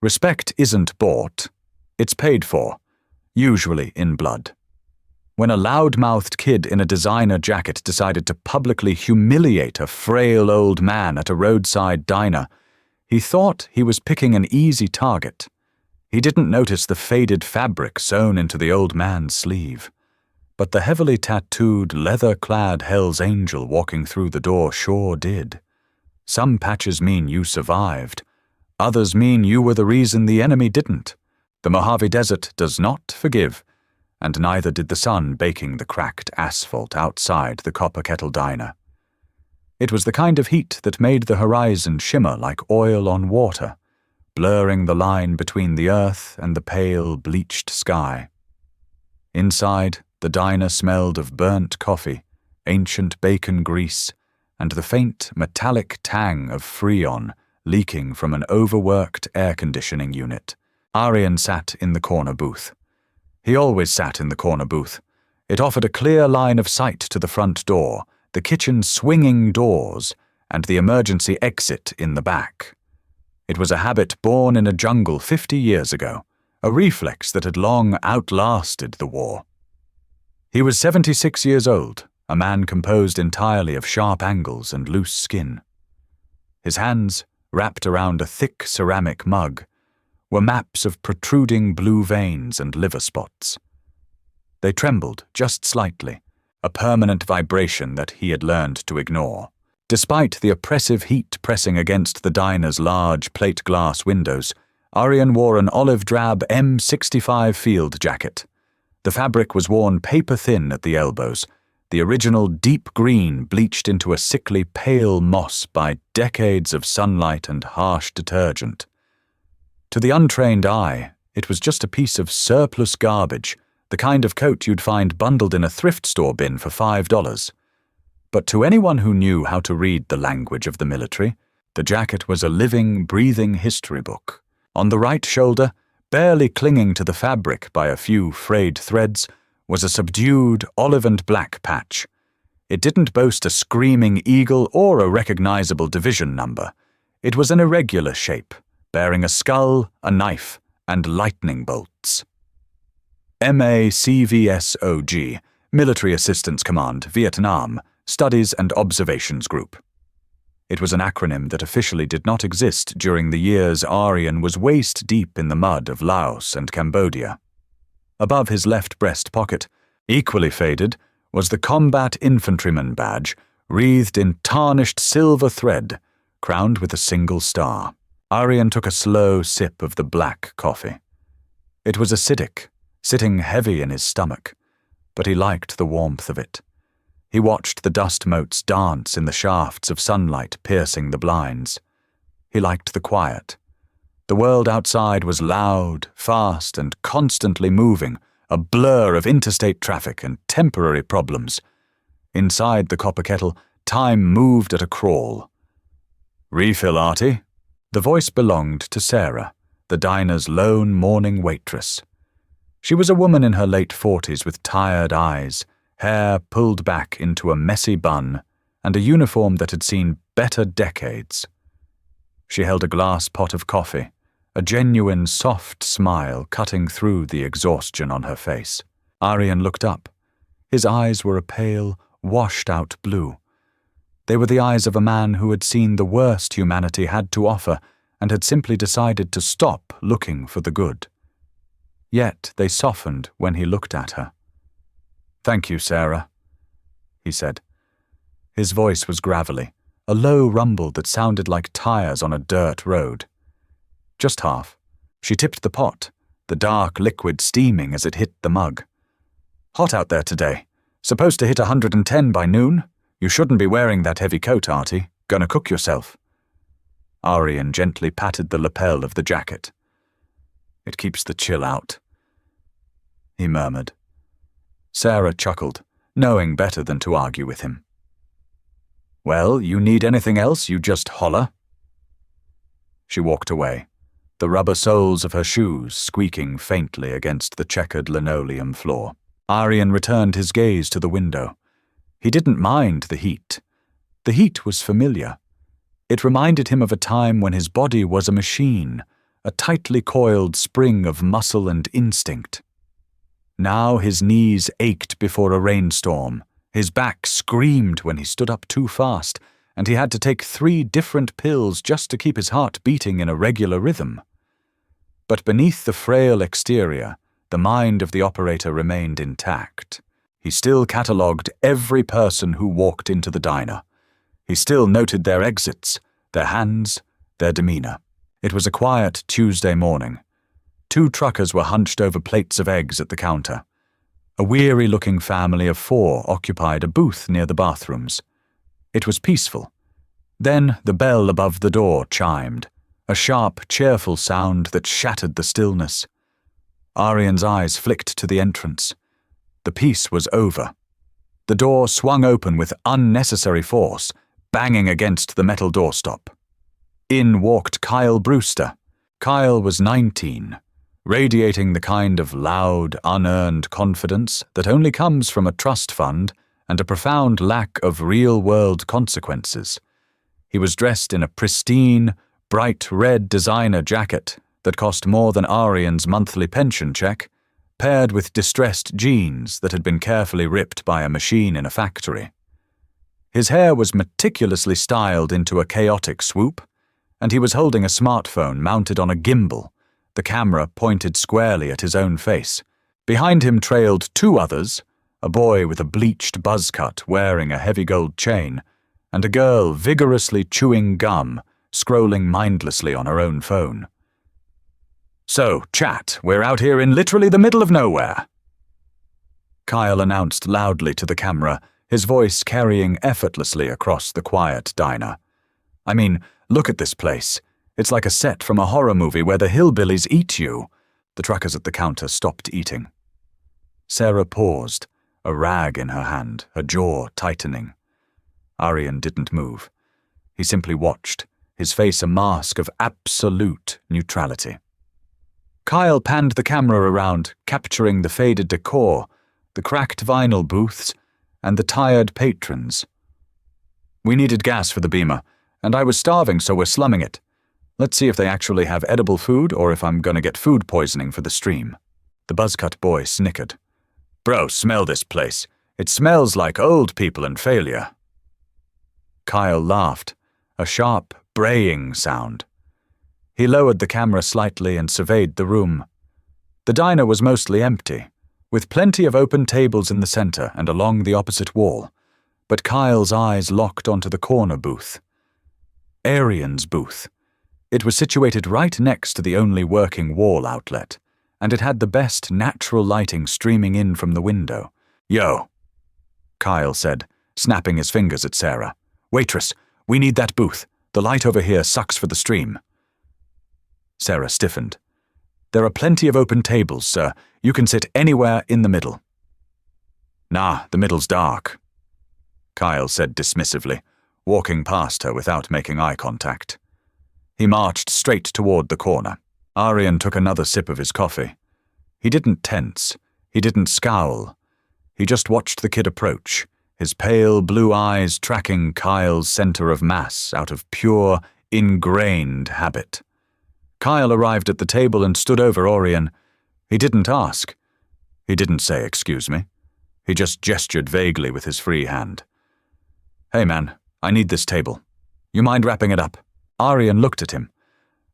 Respect isn't bought, it's paid for, usually in blood. When a loud-mouthed kid in a designer jacket decided to publicly humiliate a frail old man at a roadside diner, he thought he was picking an easy target. He didn't notice the faded fabric sewn into the old man's sleeve. But the heavily tattooed, leather-clad Hell's Angel walking through the door sure did. Some patches mean you survived. Others mean you were the reason the enemy didn't. The Mojave Desert does not forgive, and neither did the sun baking the cracked asphalt outside the Copper Kettle Diner. It was the kind of heat that made the horizon shimmer like oil on water, blurring the line between the earth and the pale, bleached sky. Inside, the diner smelled of burnt coffee, ancient bacon grease, and the faint, metallic tang of Freon leaking from an overworked air conditioning unit. Aryan sat in the corner booth. He always sat in the corner booth. It offered a clear line of sight to the front door, the kitchen's swinging doors, and the emergency exit in the back. It was a habit born in a jungle 50 years ago, a reflex that had long outlasted the war. He was 76 years old, a man composed entirely of sharp angles and loose skin. His hands, wrapped around a thick ceramic mug, were maps of protruding blue veins and liver spots. They trembled just slightly, a permanent vibration that he had learned to ignore. Despite the oppressive heat pressing against the diner's large plate-glass windows, Aryan wore an olive-drab M65 field jacket. The fabric was worn paper-thin at the elbows, the original deep green bleached into a sickly pale moss by decades of sunlight and harsh detergent. To the untrained eye, it was just a piece of surplus garbage, the kind of coat you'd find bundled in a thrift store bin for $5. But to anyone who knew how to read the language of the military, the jacket was a living, breathing history book. On the right shoulder, barely clinging to the fabric by a few frayed threads, was a subdued olive and black patch. It didn't boast a screaming eagle or a recognizable division number. It was an irregular shape, bearing a skull, a knife, and lightning bolts. MACVSOG, Military Assistance Command, Vietnam, Studies and Observations Group. It was an acronym that officially did not exist during the years Aryan was waist-deep in the mud of Laos and Cambodia. Above his left breast pocket, equally faded, was the Combat Infantryman badge, wreathed in tarnished silver thread, crowned with a single star. Aryan took a slow sip of the black coffee. It was acidic, sitting heavy in his stomach, but he liked the warmth of it. He watched the dust motes dance in the shafts of sunlight piercing the blinds. He liked the quiet. The world outside was loud, fast, and constantly moving, a blur of interstate traffic and temporary problems. Inside the Copper Kettle, time moved at a crawl. "Refill, Artie." The voice belonged to Sarah, the diner's lone morning waitress. She was a woman in her late 40s with tired eyes, hair pulled back into a messy bun, and a uniform that had seen better decades. She held a glass pot of coffee, a genuine soft smile cutting through the exhaustion on her face. Aryan looked up. His eyes were a pale, washed-out blue. They were the eyes of a man who had seen the worst humanity had to offer and had simply decided to stop looking for the good. Yet they softened when he looked at her. "Thank you, Sarah," he said. His voice was gravelly, a low rumble that sounded like tires on a dirt road. Just half. She tipped the pot, the dark liquid steaming as it hit the mug. "Hot out there today. Supposed to hit 110 by noon. You shouldn't be wearing that heavy coat, Artie. Gonna cook yourself." Aryan gently patted the lapel of the jacket. "It keeps the chill out," he murmured. Sarah chuckled, knowing better than to argue with him. "Well, you need anything else, you just holler." She walked away, the rubber soles of her shoes squeaking faintly against the checkered linoleum floor. Aryan returned his gaze to the window. He didn't mind the heat. The heat was familiar. It reminded him of a time when his body was a machine, a tightly coiled spring of muscle and instinct. Now his knees ached before a rainstorm, his back screamed when he stood up too fast, and he had to take 3 different pills just to keep his heart beating in a regular rhythm. But beneath the frail exterior, the mind of the operator remained intact. He still catalogued every person who walked into the diner. He still noted their exits, their hands, their demeanor. It was a quiet Tuesday morning. 2 truckers were hunched over plates of eggs at the counter. A weary-looking family of 4 occupied a booth near the bathrooms. It was peaceful. Then the bell above the door chimed, a sharp, cheerful sound that shattered the stillness. Aryan's eyes flicked to the entrance. The piece was over. The door swung open with unnecessary force, banging against the metal doorstop. In walked Kyle Brewster. Kyle was 19, radiating the kind of loud, unearned confidence that only comes from a trust fund and a profound lack of real-world consequences. He was dressed in a pristine, bright red designer jacket that cost more than Aryan's monthly pension check, paired with distressed jeans that had been carefully ripped by a machine in a factory. His hair was meticulously styled into a chaotic swoop, and he was holding a smartphone mounted on a gimbal, the camera pointed squarely at his own face. Behind him trailed 2 others, a boy with a bleached buzz cut wearing a heavy gold chain, and a girl vigorously chewing gum, scrolling mindlessly on her own phone. "So, chat, we're out here in literally the middle of nowhere," Kyle announced loudly to the camera, his voice carrying effortlessly across the quiet diner. "I mean, look at this place. It's like a set from a horror movie where the hillbillies eat you." The truckers at the counter stopped eating. Sarah paused, a rag in her hand, her jaw tightening. Aryan didn't move. He simply watched, his face a mask of absolute neutrality. Kyle panned the camera around, capturing the faded decor, the cracked vinyl booths, and the tired patrons. "We needed gas for the beamer, and I was starving, so we're slumming it. Let's see if they actually have edible food or if I'm gonna get food poisoning for the stream." The buzzcut boy snickered. "Bro, smell this place. It smells like old people and failure." Kyle laughed, a sharp, braying sound. He lowered the camera slightly and surveyed the room. The diner was mostly empty, with plenty of open tables in the center and along the opposite wall, but Kyle's eyes locked onto the corner booth. Aryan's booth. It was situated right next to the only working wall outlet, and it had the best natural lighting streaming in from the window. "Yo," Kyle said, snapping his fingers at Sarah. "Waitress, we need that booth. The light over here sucks for the stream." Sarah stiffened. "There are plenty of open tables, sir. You can sit anywhere in the middle." "Nah, the middle's dark," Kyle said dismissively, walking past her without making eye contact. He marched straight toward the corner. Aryan took another sip of his coffee. He didn't tense. He didn't scowl. He just watched the kid approach, his pale blue eyes tracking Kyle's center of mass out of pure, ingrained habit. Kyle arrived at the table and stood over Aryan. He didn't ask. He didn't say, "Excuse me." He just gestured vaguely with his free hand. "Hey man, I need this table. You mind wrapping it up?" Aryan looked at him.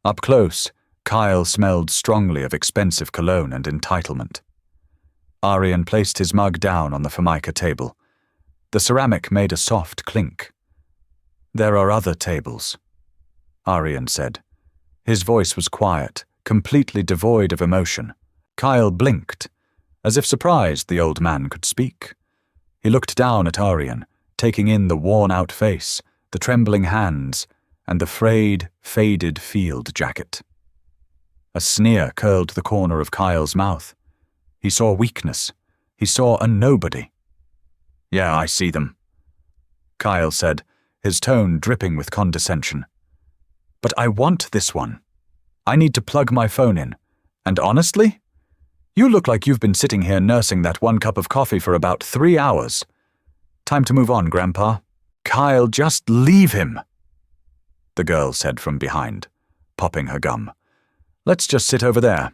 Up close, Kyle smelled strongly of expensive cologne and entitlement. Aryan placed his mug down on the Formica table. The ceramic made a soft clink. "There are other tables," Aryan said. His voice was quiet, completely devoid of emotion. Kyle blinked, as if surprised the old man could speak. He looked down at Aryan, taking in the worn-out face, the trembling hands, and the frayed, faded field jacket. A sneer curled the corner of Kyle's mouth. He saw weakness. He saw a nobody. "Yeah, I see them," Kyle said, his tone dripping with condescension. "But I want this one. I need to plug my phone in. And honestly, you look like you've been sitting here nursing that 1 cup of coffee for about 3 hours. Time to move on, Grandpa." "Kyle, just leave him," the girl said from behind, popping her gum. Let's just sit over there."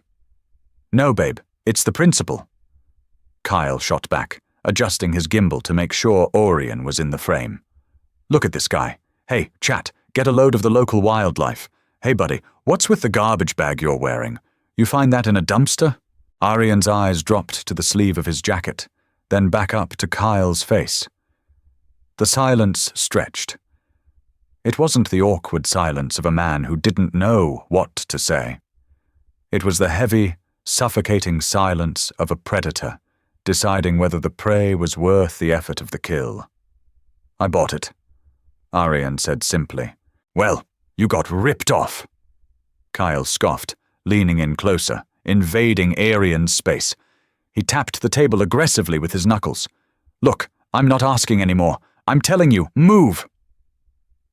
"No, babe, it's the principal." Kyle shot back, adjusting his gimbal to make sure Orion was in the frame. "Look at this guy. Hey, chat, get a load of the local wildlife. Hey, buddy, what's with the garbage bag you're wearing? You find that in a dumpster?" Arion's eyes dropped to the sleeve of his jacket, then back up to Kyle's face. The silence stretched. It wasn't the awkward silence of a man who didn't know what to say. It was the heavy, suffocating silence of a predator, deciding whether the prey was worth the effort of the kill. "I bought it," Arion said simply. "Well, you got ripped off." Kyle scoffed, leaning in closer, invading Arion's space. He tapped the table aggressively with his knuckles. "Look, I'm not asking anymore. I'm telling you, move!"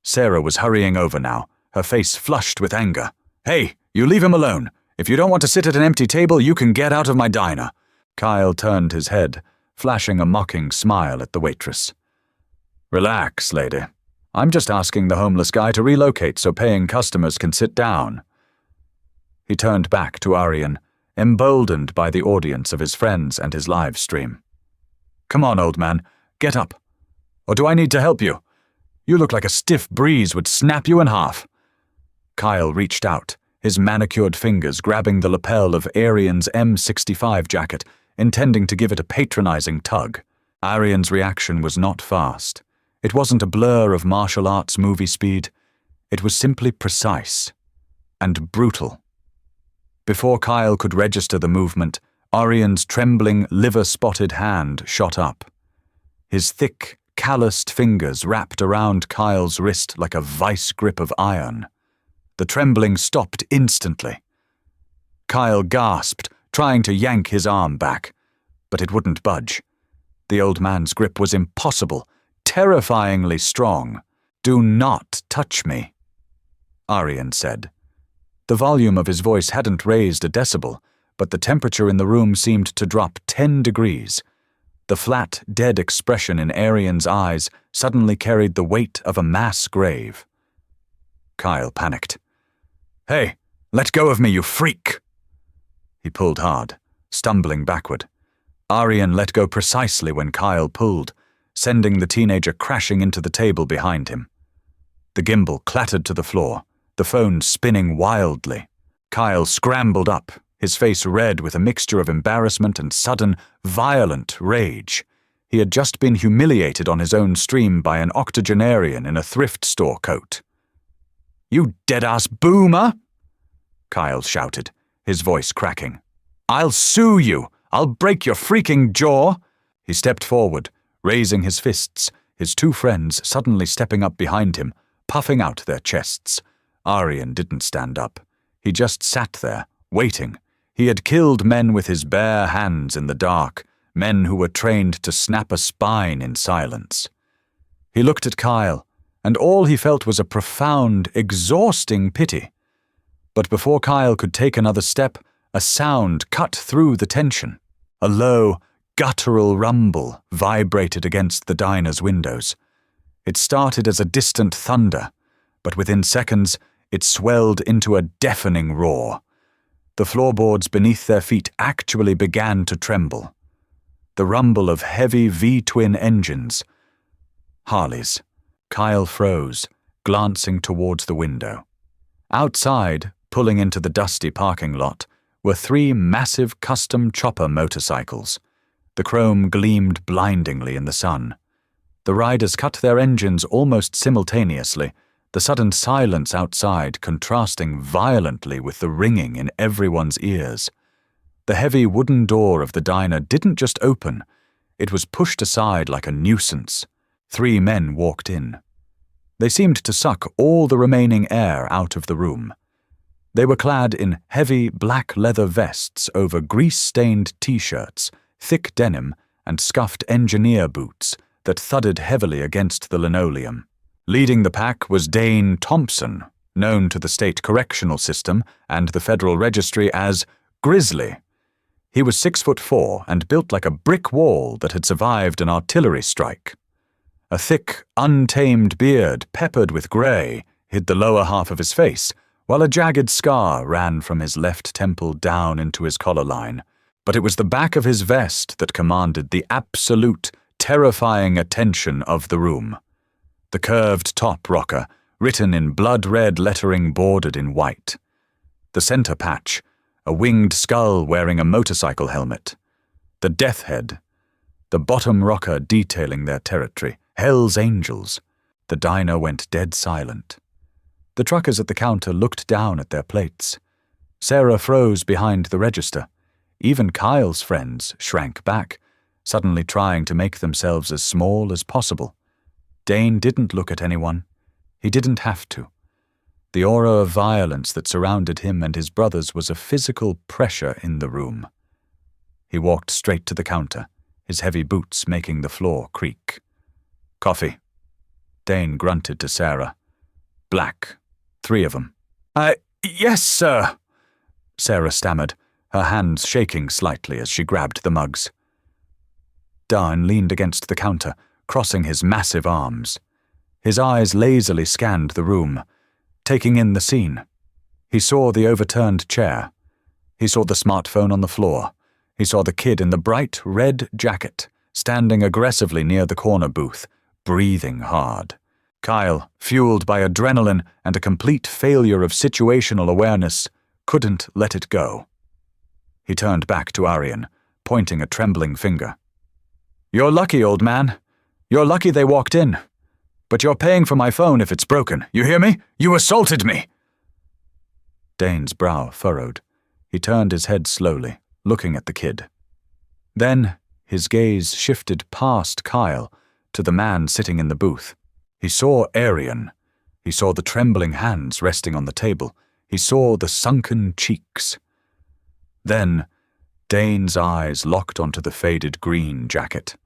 Sarah was hurrying over now, her face flushed with anger. "Hey, you leave him alone. If you don't want to sit at an empty table, you can get out of my diner." Kyle turned his head, flashing a mocking smile at the waitress. "Relax, lady. I'm just asking the homeless guy to relocate so paying customers can sit down." He turned back to Arion, emboldened by the audience of his friends and his live stream. "Come on, old man, get up. Or do I need to help you? You look like a stiff breeze would snap you in half." Kyle reached out, his manicured fingers grabbing the lapel of Arion's M65 jacket, intending to give it a patronizing tug. Arion's reaction was not fast. It wasn't a blur of martial arts movie speed. It was simply precise and brutal. Before Kyle could register the movement, Arion's trembling, liver-spotted hand shot up. His thick, calloused fingers wrapped around Kyle's wrist like a vice grip of iron. The trembling stopped instantly. Kyle gasped, trying to yank his arm back, but it wouldn't budge. The old man's grip was impossible, terrifyingly strong. "Do not touch me," Arion said. The volume of his voice hadn't raised a decibel, but the temperature in the room seemed to drop 10 degrees. The flat, dead expression in Arion's eyes suddenly carried the weight of a mass grave. Kyle panicked. "Hey, let go of me, you freak!" He pulled hard, stumbling backward. Arion let go precisely when Kyle pulled, sending the teenager crashing into the table behind him. The gimbal clattered to the floor, the phone spinning wildly. Kyle scrambled up, his face red with a mixture of embarrassment and sudden, violent rage. He had just been humiliated on his own stream by an octogenarian in a thrift store coat. "You dead-ass boomer!" Kyle shouted, his voice cracking. "I'll sue you! I'll break your freaking jaw!" He stepped forward, raising his fists, his two friends suddenly stepping up behind him, puffing out their chests. Arion didn't stand up. He just sat there, waiting. He had killed men with his bare hands in the dark, men who were trained to snap a spine in silence. He looked at Kyle, and all he felt was a profound, exhausting pity. But before Kyle could take another step, a sound cut through the tension. A low, guttural rumble vibrated against the diner's windows. It started as a distant thunder, but within seconds it swelled into a deafening roar. The floorboards beneath their feet actually began to tremble. The rumble of heavy V-twin engines. Harleys. Kyle froze, glancing towards the window. Outside, pulling into the dusty parking lot, were 3 massive custom chopper motorcycles. The chrome gleamed blindingly in the sun. The riders cut their engines almost simultaneously, the sudden silence outside contrasting violently with the ringing in everyone's ears. The heavy wooden door of the diner didn't just open, it was pushed aside like a nuisance. 3 men walked in. They seemed to suck all the remaining air out of the room. They were clad in heavy black leather vests over grease-stained t-shirts, thick denim, and scuffed engineer boots that thudded heavily against the linoleum. Leading the pack was Dane Thompson, known to the state correctional system and the Federal Registry as Grizzly. He was 6'4" and built like a brick wall that had survived an artillery strike. A thick, untamed beard peppered with grey hid the lower half of his face, while a jagged scar ran from his left temple down into his collar line. But it was the back of his vest that commanded the absolute, terrifying attention of the room. The curved top rocker, written in blood-red lettering bordered in white. The center patch, a winged skull wearing a motorcycle helmet. The death head. The bottom rocker detailing their territory, Hell's Angels. The diner went dead silent. The truckers at the counter looked down at their plates. Sarah froze behind the register. Even Kyle's friends shrank back, suddenly trying to make themselves as small as possible. Dane didn't look at anyone. He didn't have to. The aura of violence that surrounded him and his brothers was a physical pressure in the room. He walked straight to the counter, his heavy boots making the floor creak. "Coffee." Dane grunted to Sarah. "Black. 3 of them." Yes, sir," Sarah stammered, her hands shaking slightly as she grabbed the mugs. Dane leaned against the counter, crossing his massive arms. His eyes lazily scanned the room, taking in the scene. He saw the overturned chair. He saw the smartphone on the floor. He saw the kid in the bright red jacket, standing aggressively near the corner booth, breathing hard. Kyle, fueled by adrenaline and a complete failure of situational awareness, couldn't let it go. He turned back to Aryan, pointing a trembling finger. "You're lucky, old man. You're lucky they walked in. But you're paying for my phone if it's broken. You hear me? You assaulted me!" Dane's brow furrowed. He turned his head slowly, looking at the kid. Then his gaze shifted past Kyle to the man sitting in the booth. He saw Aryan. He saw the trembling hands resting on the table. He saw the sunken cheeks. Then Dane's eyes locked onto the faded green jacket.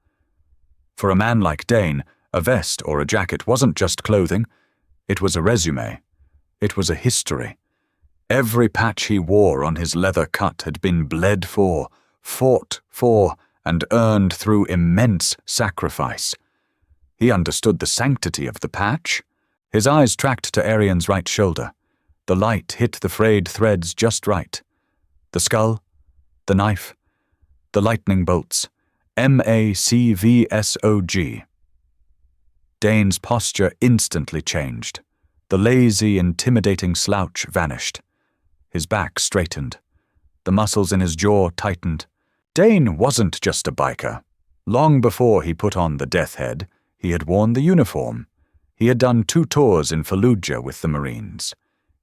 For a man like Dane, a vest or a jacket wasn't just clothing. It was a resume. It was a history. Every patch he wore on his leather cut had been bled for, fought for, and earned through immense sacrifice. He understood the sanctity of the patch. His eyes tracked to Aryan's right shoulder. The light hit the frayed threads just right. The skull, the knife, the lightning bolts, MACVSOG. Dane's posture instantly changed. The lazy, intimidating slouch vanished. His back straightened. The muscles in his jaw tightened. Dane wasn't just a biker. Long before he put on the death head, he had worn the uniform. He had done 2 tours in Fallujah with the Marines.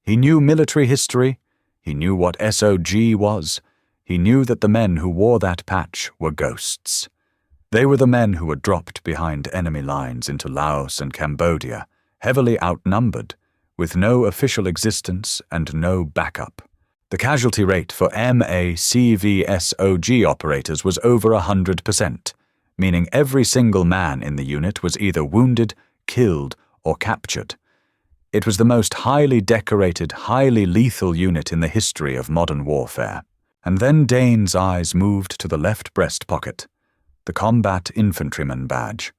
He knew military history. He knew what SOG was. He knew that the men who wore that patch were ghosts. They were the men who were dropped behind enemy lines into Laos and Cambodia, heavily outnumbered, with no official existence and no backup. The casualty rate for MACVSOG operators was over 100%, meaning every single man in the unit was either wounded, killed, or captured. It was the most highly decorated, highly lethal unit in the history of modern warfare. And then Dane's eyes moved to the left breast pocket, the Combat Infantryman badge,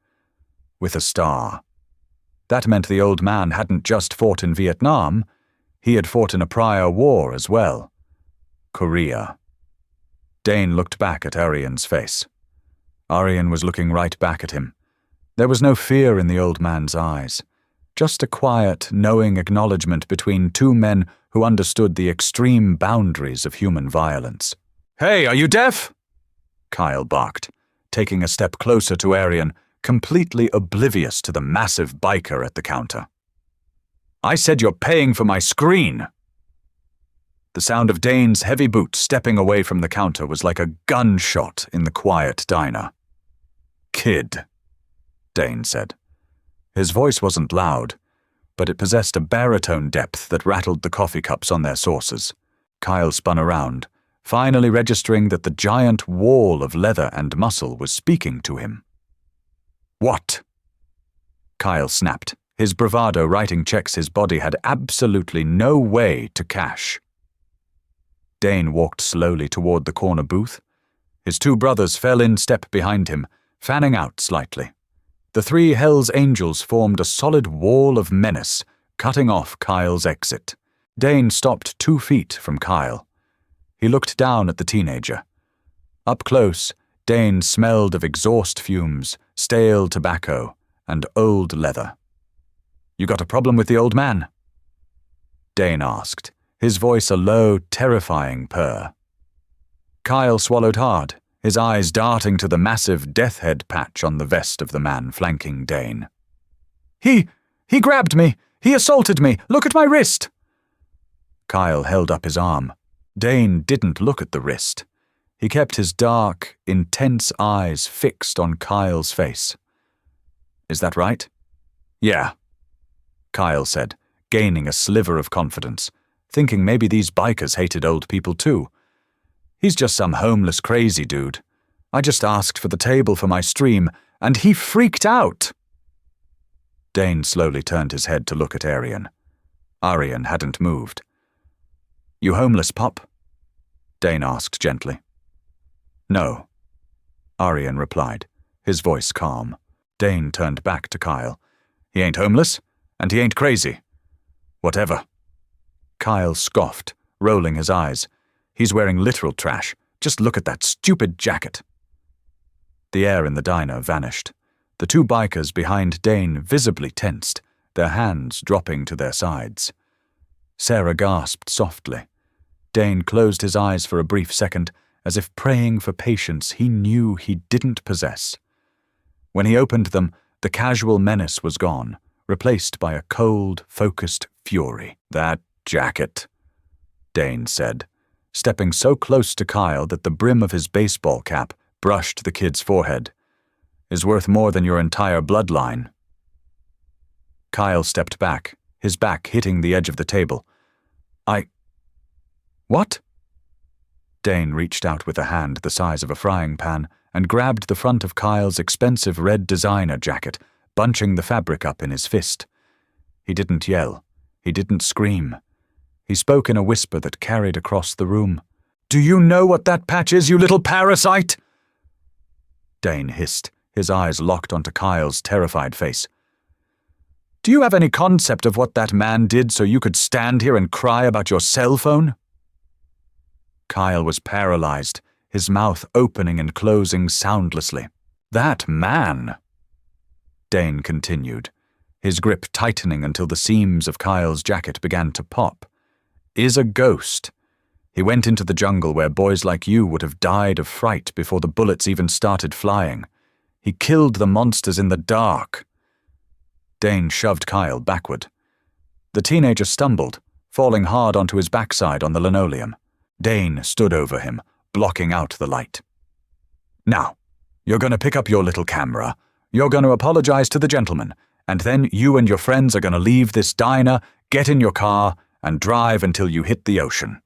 with a star. That meant the old man hadn't just fought in Vietnam, he had fought in a prior war as well. Korea. Dane looked back at Aryan's face. Aryan was looking right back at him. There was no fear in the old man's eyes, just a quiet, knowing acknowledgement between 2 men who understood the extreme boundaries of human violence. "Hey, are you deaf?" Kyle barked, taking a step closer to Aryan, completely oblivious to the massive biker at the counter. "I said you're paying for my screen!" The sound of Dane's heavy boots stepping away from the counter was like a gunshot in the quiet diner. "Kid," Dane said. His voice wasn't loud, but it possessed a baritone depth that rattled the coffee cups on their saucers. Kyle spun around, finally registering that the giant wall of leather and muscle was speaking to him. "What?" Kyle snapped, his bravado writing checks his body had absolutely no way to cash. Dane walked slowly toward the corner booth. His 2 brothers fell in step behind him, fanning out slightly. The 3 Hell's Angels formed a solid wall of menace, cutting off Kyle's exit. Dane stopped 2 feet from Kyle. He looked down at the teenager. Up close, Dane smelled of exhaust fumes, stale tobacco, and old leather. "You got a problem with the old man?" Dane asked, his voice a low, terrifying purr. Kyle swallowed hard, his eyes darting to the massive death head patch on the vest of the man flanking Dane. He grabbed me! He assaulted me! Look at my wrist!" Kyle held up his arm. Dane didn't look at the wrist. He kept his dark, intense eyes fixed on Kyle's face. "Is that right?" "Yeah," Kyle said, gaining a sliver of confidence, thinking maybe these bikers hated old people too. "He's just some homeless crazy dude. I just asked for the table for my stream, and he freaked out." Dane slowly turned his head to look at Arian. Arian hadn't moved. "You homeless, Pop?" Dane asked gently. "No," Arian replied, his voice calm. Dane turned back to Kyle. "He ain't homeless, and he ain't crazy. Whatever." Kyle scoffed, rolling his eyes. "He's wearing literal trash. Just look at that stupid jacket." The air in the diner vanished. The 2 bikers behind Dane visibly tensed, their hands dropping to their sides. Sarah gasped softly. Dane closed his eyes for a brief second, as if praying for patience he knew he didn't possess. When he opened them, the casual menace was gone, replaced by a cold, focused fury. "That jacket," Dane said, stepping so close to Kyle that the brim of his baseball cap brushed the kid's forehead, "is worth more than your entire bloodline." Kyle stepped back, his back hitting the edge of the table. What?" Dane reached out with a hand the size of a frying pan and grabbed the front of Kyle's expensive red designer jacket, bunching the fabric up in his fist. He didn't yell. He didn't scream. He spoke in a whisper that carried across the room. "Do you know what that patch is, you little parasite?" Dane hissed, his eyes locked onto Kyle's terrified face. "Do you have any concept of what that man did so you could stand here and cry about your cell phone?" Kyle was paralyzed, his mouth opening and closing soundlessly. "That man," Dane continued, his grip tightening until the seams of Kyle's jacket began to pop, "is a ghost. He went into the jungle where boys like you would have died of fright before the bullets even started flying. He killed the monsters in the dark." Dane shoved Kyle backward. The teenager stumbled, falling hard onto his backside on the linoleum. Dane stood over him, blocking out the light. "Now, you're going to pick up your little camera, you're going to apologize to the gentleman, and then you and your friends are going to leave this diner, get in your car, and drive until you hit the ocean.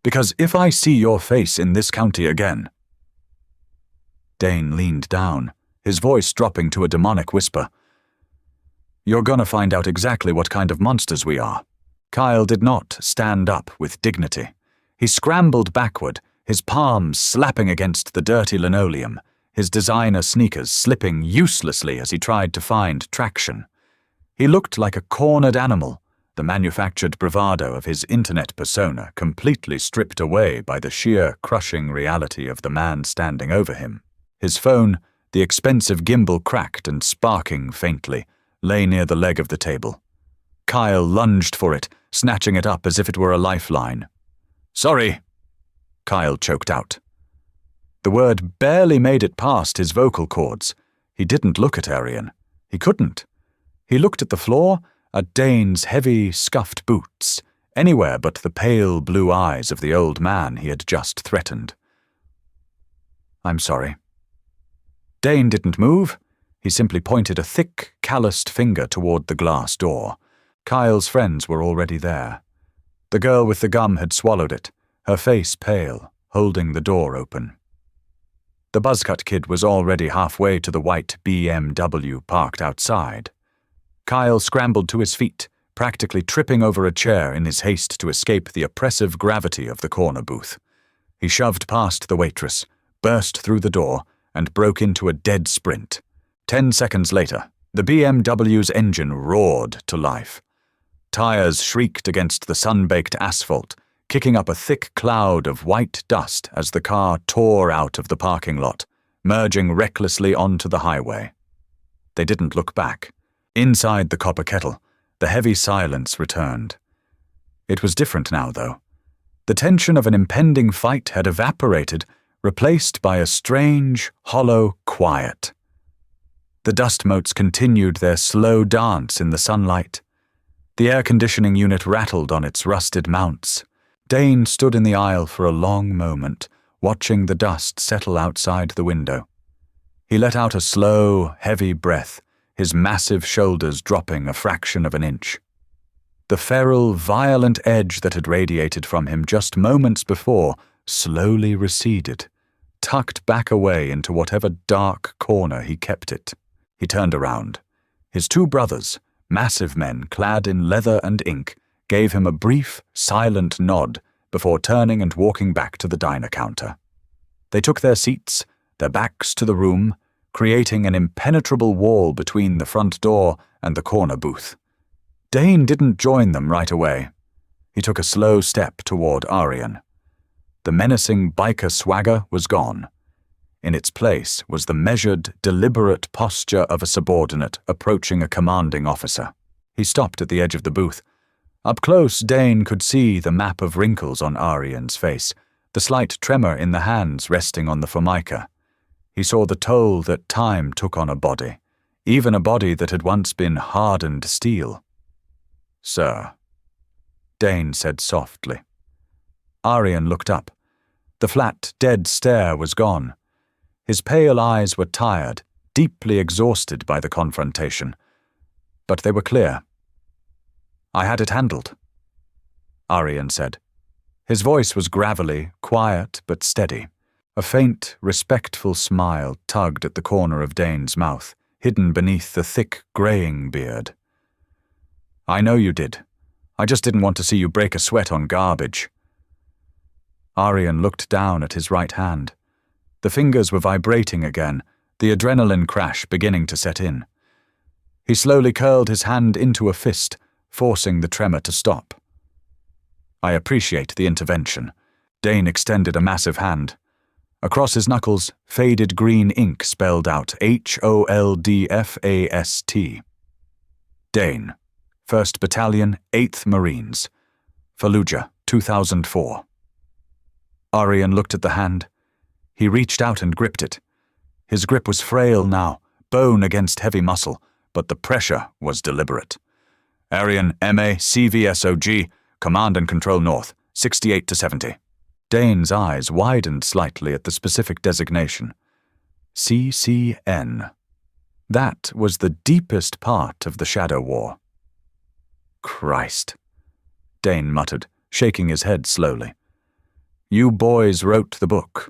Because if I see your face in this county again—" Dane leaned down, his voice dropping to a demonic whisper. "You're going to find out exactly what kind of monsters we are." Kyle did not stand up with dignity. He scrambled backward, his palms slapping against the dirty linoleum, his designer sneakers slipping uselessly as he tried to find traction. He looked like a cornered animal, the manufactured bravado of his internet persona completely stripped away by the sheer crushing reality of the man standing over him. His phone, the expensive gimbal cracked and sparking faintly, lay near the leg of the table. Kyle lunged for it, snatching it up as if it were a lifeline. "Sorry," Kyle choked out. The word barely made it past his vocal cords. He didn't look at Arian. He couldn't. He looked at the floor, at Dane's heavy, scuffed boots, anywhere but the pale blue eyes of the old man he had just threatened. "I'm sorry." Dane didn't move. He simply pointed a thick, calloused finger toward the glass door. Kyle's friends were already there. The girl with the gum had swallowed it, her face pale, holding the door open. The buzzcut kid was already halfway to the white BMW parked outside. Kyle scrambled to his feet, practically tripping over a chair in his haste to escape the oppressive gravity of the corner booth. He shoved past the waitress, burst through the door, and broke into a dead sprint. 10 seconds later, the BMW's engine roared to life. Tires shrieked against the sun-baked asphalt, kicking up a thick cloud of white dust as the car tore out of the parking lot, merging recklessly onto the highway. They didn't look back. Inside the copper kettle, the heavy silence returned. It was different now, though. The tension of an impending fight had evaporated, replaced by a strange, hollow quiet. The dust motes continued their slow dance in the sunlight. The air conditioning unit rattled on its rusted mounts. Dane stood in the aisle for a long moment, watching the dust settle outside the window. He let out a slow, heavy breath, his massive shoulders dropping a fraction of an inch. The feral, violent edge that had radiated from him just moments before slowly receded, tucked back away into whatever dark corner he kept it. He turned around. His two brothers, massive men clad in leather and ink, gave him a brief, silent nod before turning and walking back to the diner counter. They took their seats, their backs to the room, creating an impenetrable wall between the front door and the corner booth. Dane didn't join them right away. He took a slow step toward Aryan. The menacing biker swagger was gone. In its place was the measured, deliberate posture of a subordinate approaching a commanding officer. He stopped at the edge of the booth. Up close, Dane could see the map of wrinkles on Aryan's face, the slight tremor in the hands resting on the formica. He saw the toll that time took on a body, even a body that had once been hardened steel. "Sir," Dane said softly. Aryan looked up. The flat, dead stare was gone. His pale eyes were tired, deeply exhausted by the confrontation. But they were clear. "I had it handled," Aryan said. His voice was gravelly, quiet but steady. A faint, respectful smile tugged at the corner of Dane's mouth, hidden beneath the thick, graying beard. "I know you did. I just didn't want to see you break a sweat on garbage." Aryan looked down at his right hand. The fingers were vibrating again, the adrenaline crash beginning to set in. He slowly curled his hand into a fist, forcing the tremor to stop. "I appreciate the intervention." Dane extended a massive hand. Across his knuckles, faded green ink spelled out HOLDFAST. Dane, 1st Battalion, 8th Marines. Fallujah, 2004. Aryan looked at the hand. He reached out and gripped it. His grip was frail now, bone against heavy muscle, but the pressure was deliberate. "Aryan, MA, CVSOG, Command and Control North, 68 to 70. Dane's eyes widened slightly at the specific designation. CCN. That was the deepest part of the Shadow War. "Christ," Dane muttered, shaking his head slowly. "You boys wrote the book.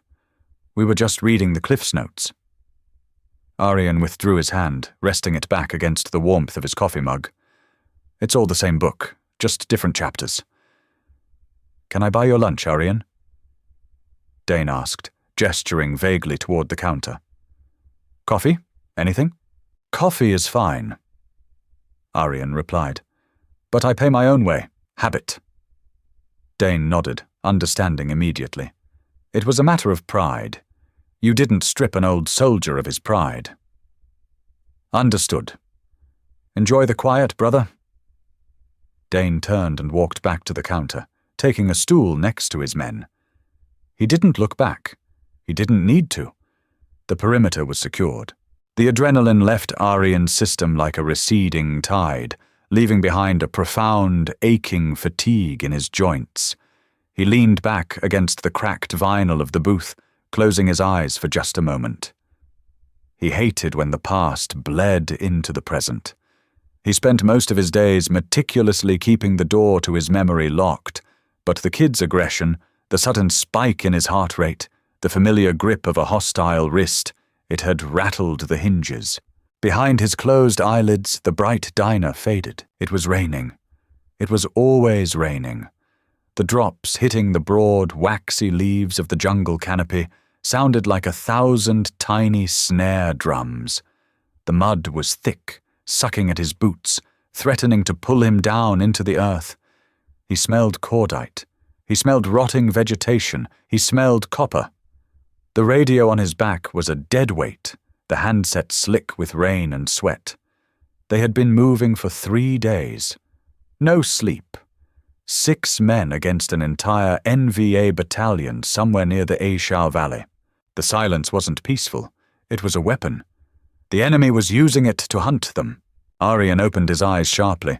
We were just reading the Cliff's notes." Aryan withdrew his hand, resting it back against the warmth of his coffee mug. "It's all the same book, just different chapters." "Can I buy your lunch, Aryan?" Dane asked, gesturing vaguely toward the counter. "Coffee? Anything?" "Coffee is fine," Aryan replied. "But I pay my own way. Habit." Dane nodded, understanding immediately. It was a matter of pride. You didn't strip an old soldier of his pride. "Understood. Enjoy the quiet, brother." Dane turned and walked back to the counter, taking a stool next to his men. He didn't look back. He didn't need to. The perimeter was secured. The adrenaline left Aryan's system like a receding tide, leaving behind a profound, aching fatigue in his joints. He leaned back against the cracked vinyl of the booth, closing his eyes for just a moment. He hated when the past bled into the present. He spent most of his days meticulously keeping the door to his memory locked, but the kid's aggression, the sudden spike in his heart rate, the familiar grip of a hostile wrist, it had rattled the hinges. Behind his closed eyelids, the bright diner faded. It was raining. It was always raining. The drops hitting the broad, waxy leaves of the jungle canopy sounded like 1,000 tiny snare drums. The mud was thick, sucking at his boots, threatening to pull him down into the earth. He smelled cordite. He smelled rotting vegetation. He smelled copper. The radio on his back was a dead weight, the handset slick with rain and sweat. They had been moving for 3 days. No sleep. 6 men against an entire NVA battalion somewhere near the Aishau Valley. The silence wasn't peaceful. It was a weapon. The enemy was using it to hunt them. Aryan opened his eyes sharply.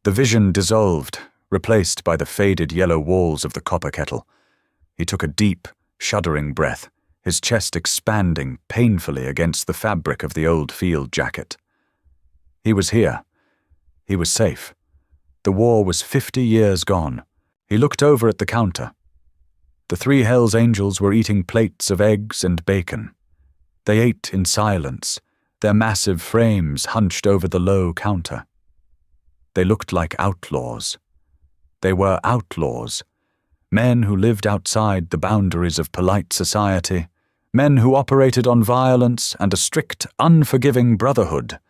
The vision dissolved, replaced by the faded yellow walls of the copper kettle. He took a deep, shuddering breath, his chest expanding painfully against the fabric of the old field jacket. He was here. He was safe. The war was 50 years gone. He looked over at the counter. The 3 Hells Angels were eating plates of eggs and bacon. They ate in silence, their massive frames hunched over the low counter. They looked like outlaws. They were outlaws, men who lived outside the boundaries of polite society, men who operated on violence and a strict, unforgiving brotherhood.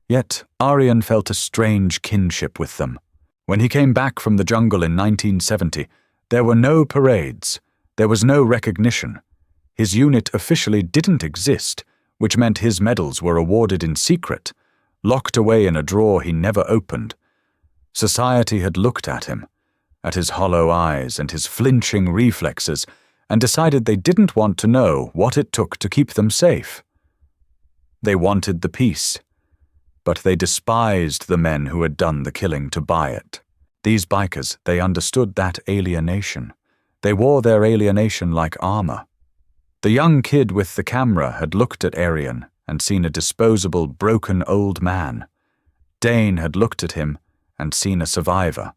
Yet Aryan felt a strange kinship with them. When he came back from the jungle in 1970, there were no parades, there was no recognition. His unit officially didn't exist, which meant his medals were awarded in secret, locked away in a drawer he never opened. Society had looked at him, at his hollow eyes and his flinching reflexes, and decided they didn't want to know what it took to keep them safe. They wanted the peace, but they despised the men who had done the killing to buy it. These bikers, they understood that alienation. They wore their alienation like armor. The young kid with the camera had looked at Aryan and seen a disposable, broken old man. Dane had looked at him and seen a survivor.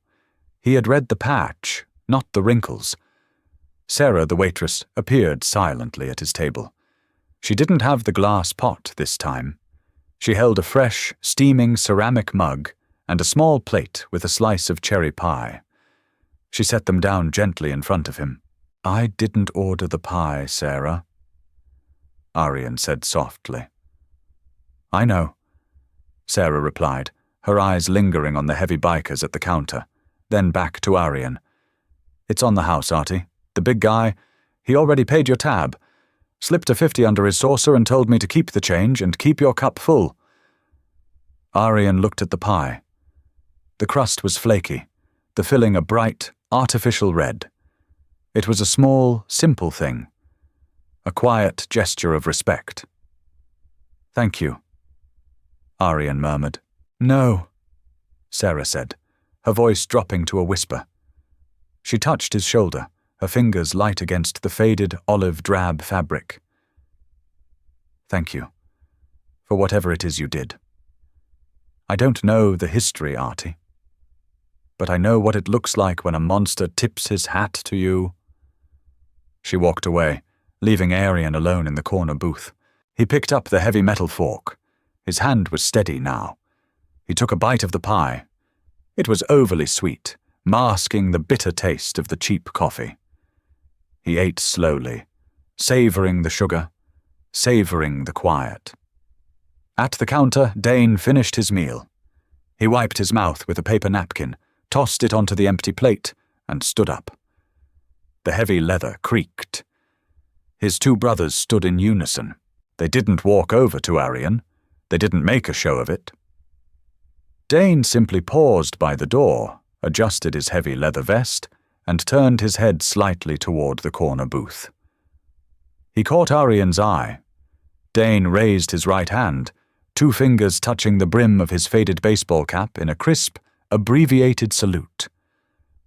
He had read the patch, not the wrinkles. Sarah, the waitress, appeared silently at his table. She didn't have the glass pot this time. She held a fresh, steaming ceramic mug and a small plate with a slice of cherry pie. She set them down gently in front of him. "I didn't order the pie, Sarah," Aryan said softly. "I know," Sarah replied, her eyes lingering on the heavy bikers at the counter, then back to Aryan. "It's on the house, Artie. The big guy, he already paid your tab. Slipped a 50 under his saucer and told me to keep the change and keep your cup full." Aryan looked at the pie. The crust was flaky, the filling a bright, artificial red. It was a small, simple thing. A quiet gesture of respect. "Thank you," Aryan murmured. "No," Sarah said, her voice dropping to a whisper. She touched his shoulder, her fingers light against the faded olive-drab fabric. "Thank you, for whatever it is you did. I don't know the history, Artie, but I know what it looks like when a monster tips his hat to you." She walked away, leaving Aryan alone in the corner booth. He picked up the heavy metal fork. His hand was steady now. He took a bite of the pie. It was overly sweet, masking the bitter taste of the cheap coffee. He ate slowly, savoring the sugar, savoring the quiet. At the counter, Dane finished his meal. He wiped his mouth with a paper napkin, tossed it onto the empty plate, and stood up. The heavy leather creaked. His 2 brothers stood in unison. They didn't walk over to Aryan. They didn't make a show of it. Dane simply paused by the door, adjusted his heavy leather vest, and turned his head slightly toward the corner booth. He caught Aryan's eye. Dane raised his right hand, 2 fingers touching the brim of his faded baseball cap in a crisp, abbreviated salute.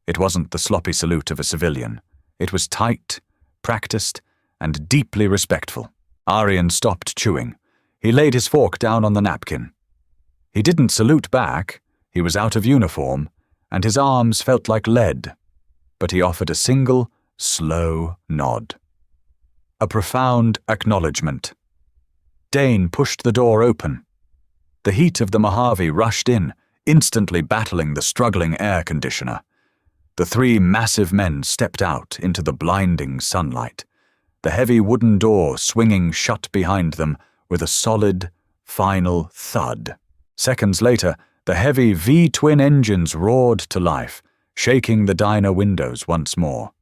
It wasn't the sloppy salute of a civilian. It was tight, practiced, and deeply respectful. Aryan stopped chewing. He laid his fork down on the napkin. He didn't salute back. He was out of uniform, and his arms felt like lead. But he offered a single, slow nod. A profound acknowledgement. Dane pushed the door open. The heat of the Mojave rushed in, instantly battling the struggling air conditioner. The 3 massive men stepped out into the blinding sunlight, the heavy wooden door swinging shut behind them with a solid, final thud. Seconds later, The heavy V-twin engines roared to life, shaking the diner windows once more.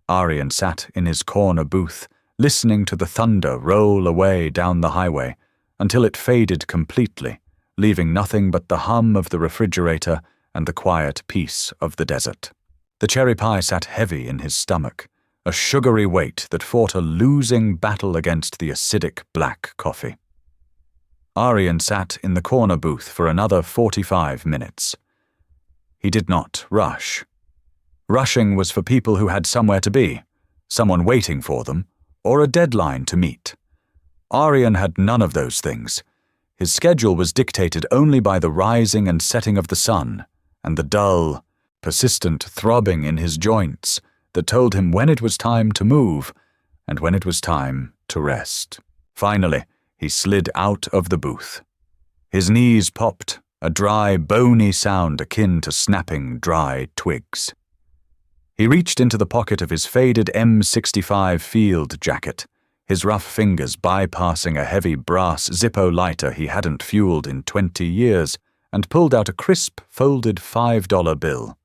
Aryan sat in his corner booth, listening to the thunder roll away down the highway until it faded completely, leaving nothing but the hum of the refrigerator and the quiet peace of the desert. The cherry pie sat heavy in his stomach, a sugary weight that fought a losing battle against the acidic black coffee. Aryan sat in the corner booth for another 45 minutes. He did not rush. Rushing was for people who had somewhere to be, someone waiting for them, or a deadline to meet. Aryan had none of those things. His schedule was dictated only by the rising and setting of the sun, and the dull, persistent throbbing in his joints that told him when it was time to move and when it was time to rest. Finally, he slid out of the booth. His knees popped, a dry, bony sound akin to snapping dry twigs. He reached into the pocket of his faded M65 field jacket, his rough fingers bypassing a heavy brass Zippo lighter he hadn't fueled in 20 years, and pulled out a crisp, folded $5 bill.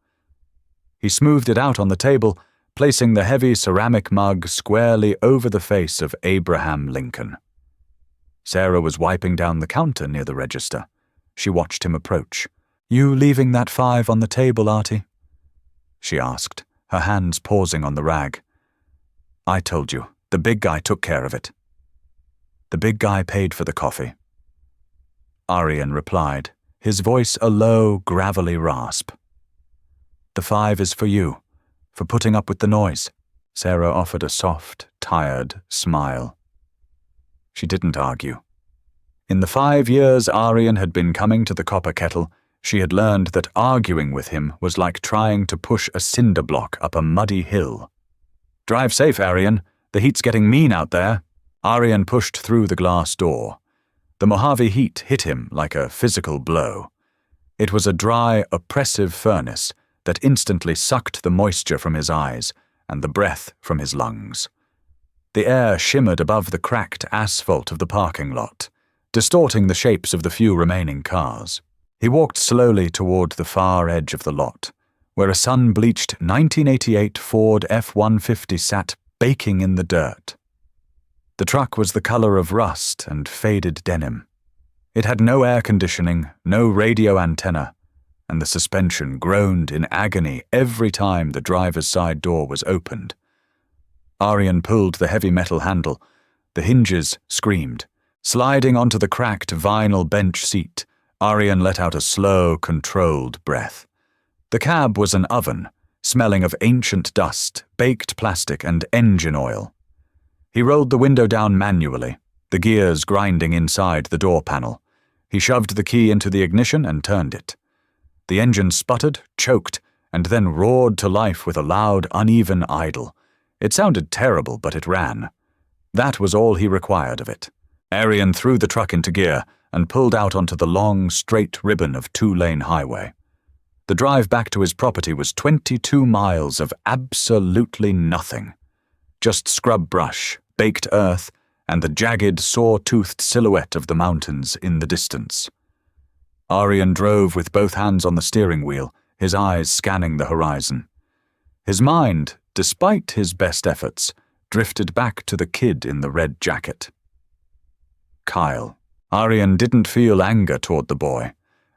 He smoothed it out on the table, placing the heavy ceramic mug squarely over the face of Abraham Lincoln. Sarah was wiping down the counter near the register. She watched him approach. "You leaving that $5 on the table, Artie?" she asked, her hands pausing on the rag. "I told you, the big guy took care of it." "The big guy paid for the coffee." Aryan replied, his voice a low, gravelly rasp. "The $5 is for you, for putting up with the noise." Sarah offered a soft, tired smile. She didn't argue. In the 5 years Aryan had been coming to the Copper Kettle, she had learned that arguing with him was like trying to push a cinder block up a muddy hill. "Drive safe, Aryan. The heat's getting mean out there." Aryan pushed through the glass door. The Mojave heat hit him like a physical blow. It was a dry, oppressive furnace that instantly sucked the moisture from his eyes and the breath from his lungs. The air shimmered above the cracked asphalt of the parking lot, distorting the shapes of the few remaining cars. He walked slowly toward the far edge of the lot, where a sun-bleached 1988 Ford F-150 sat baking in the dirt. The truck was the color of rust and faded denim. It had no air conditioning, no radio antenna, and the suspension groaned in agony every time the driver's side door was opened. Aryan pulled the heavy metal handle. The hinges screamed. Sliding onto the cracked vinyl bench seat, Aryan let out a slow, controlled breath. The cab was an oven, smelling of ancient dust, baked plastic, and engine oil. He rolled the window down manually, the gears grinding inside the door panel. He shoved the key into the ignition and turned it. The engine sputtered, choked, and then roared to life with a loud, uneven idle. It sounded terrible, but it ran. That was all he required of it. Aryan threw the truck into gear and pulled out onto the long, straight ribbon of two-lane highway. The drive back to his property was 22 miles of absolutely nothing. Just scrub brush, baked earth, and the jagged, saw-toothed silhouette of the mountains in the distance. Aryan drove with both hands on the steering wheel, his eyes scanning the horizon. His mind, despite his best efforts, drifted back to the kid in the red jacket. Kyle. Aryan didn't feel anger toward the boy.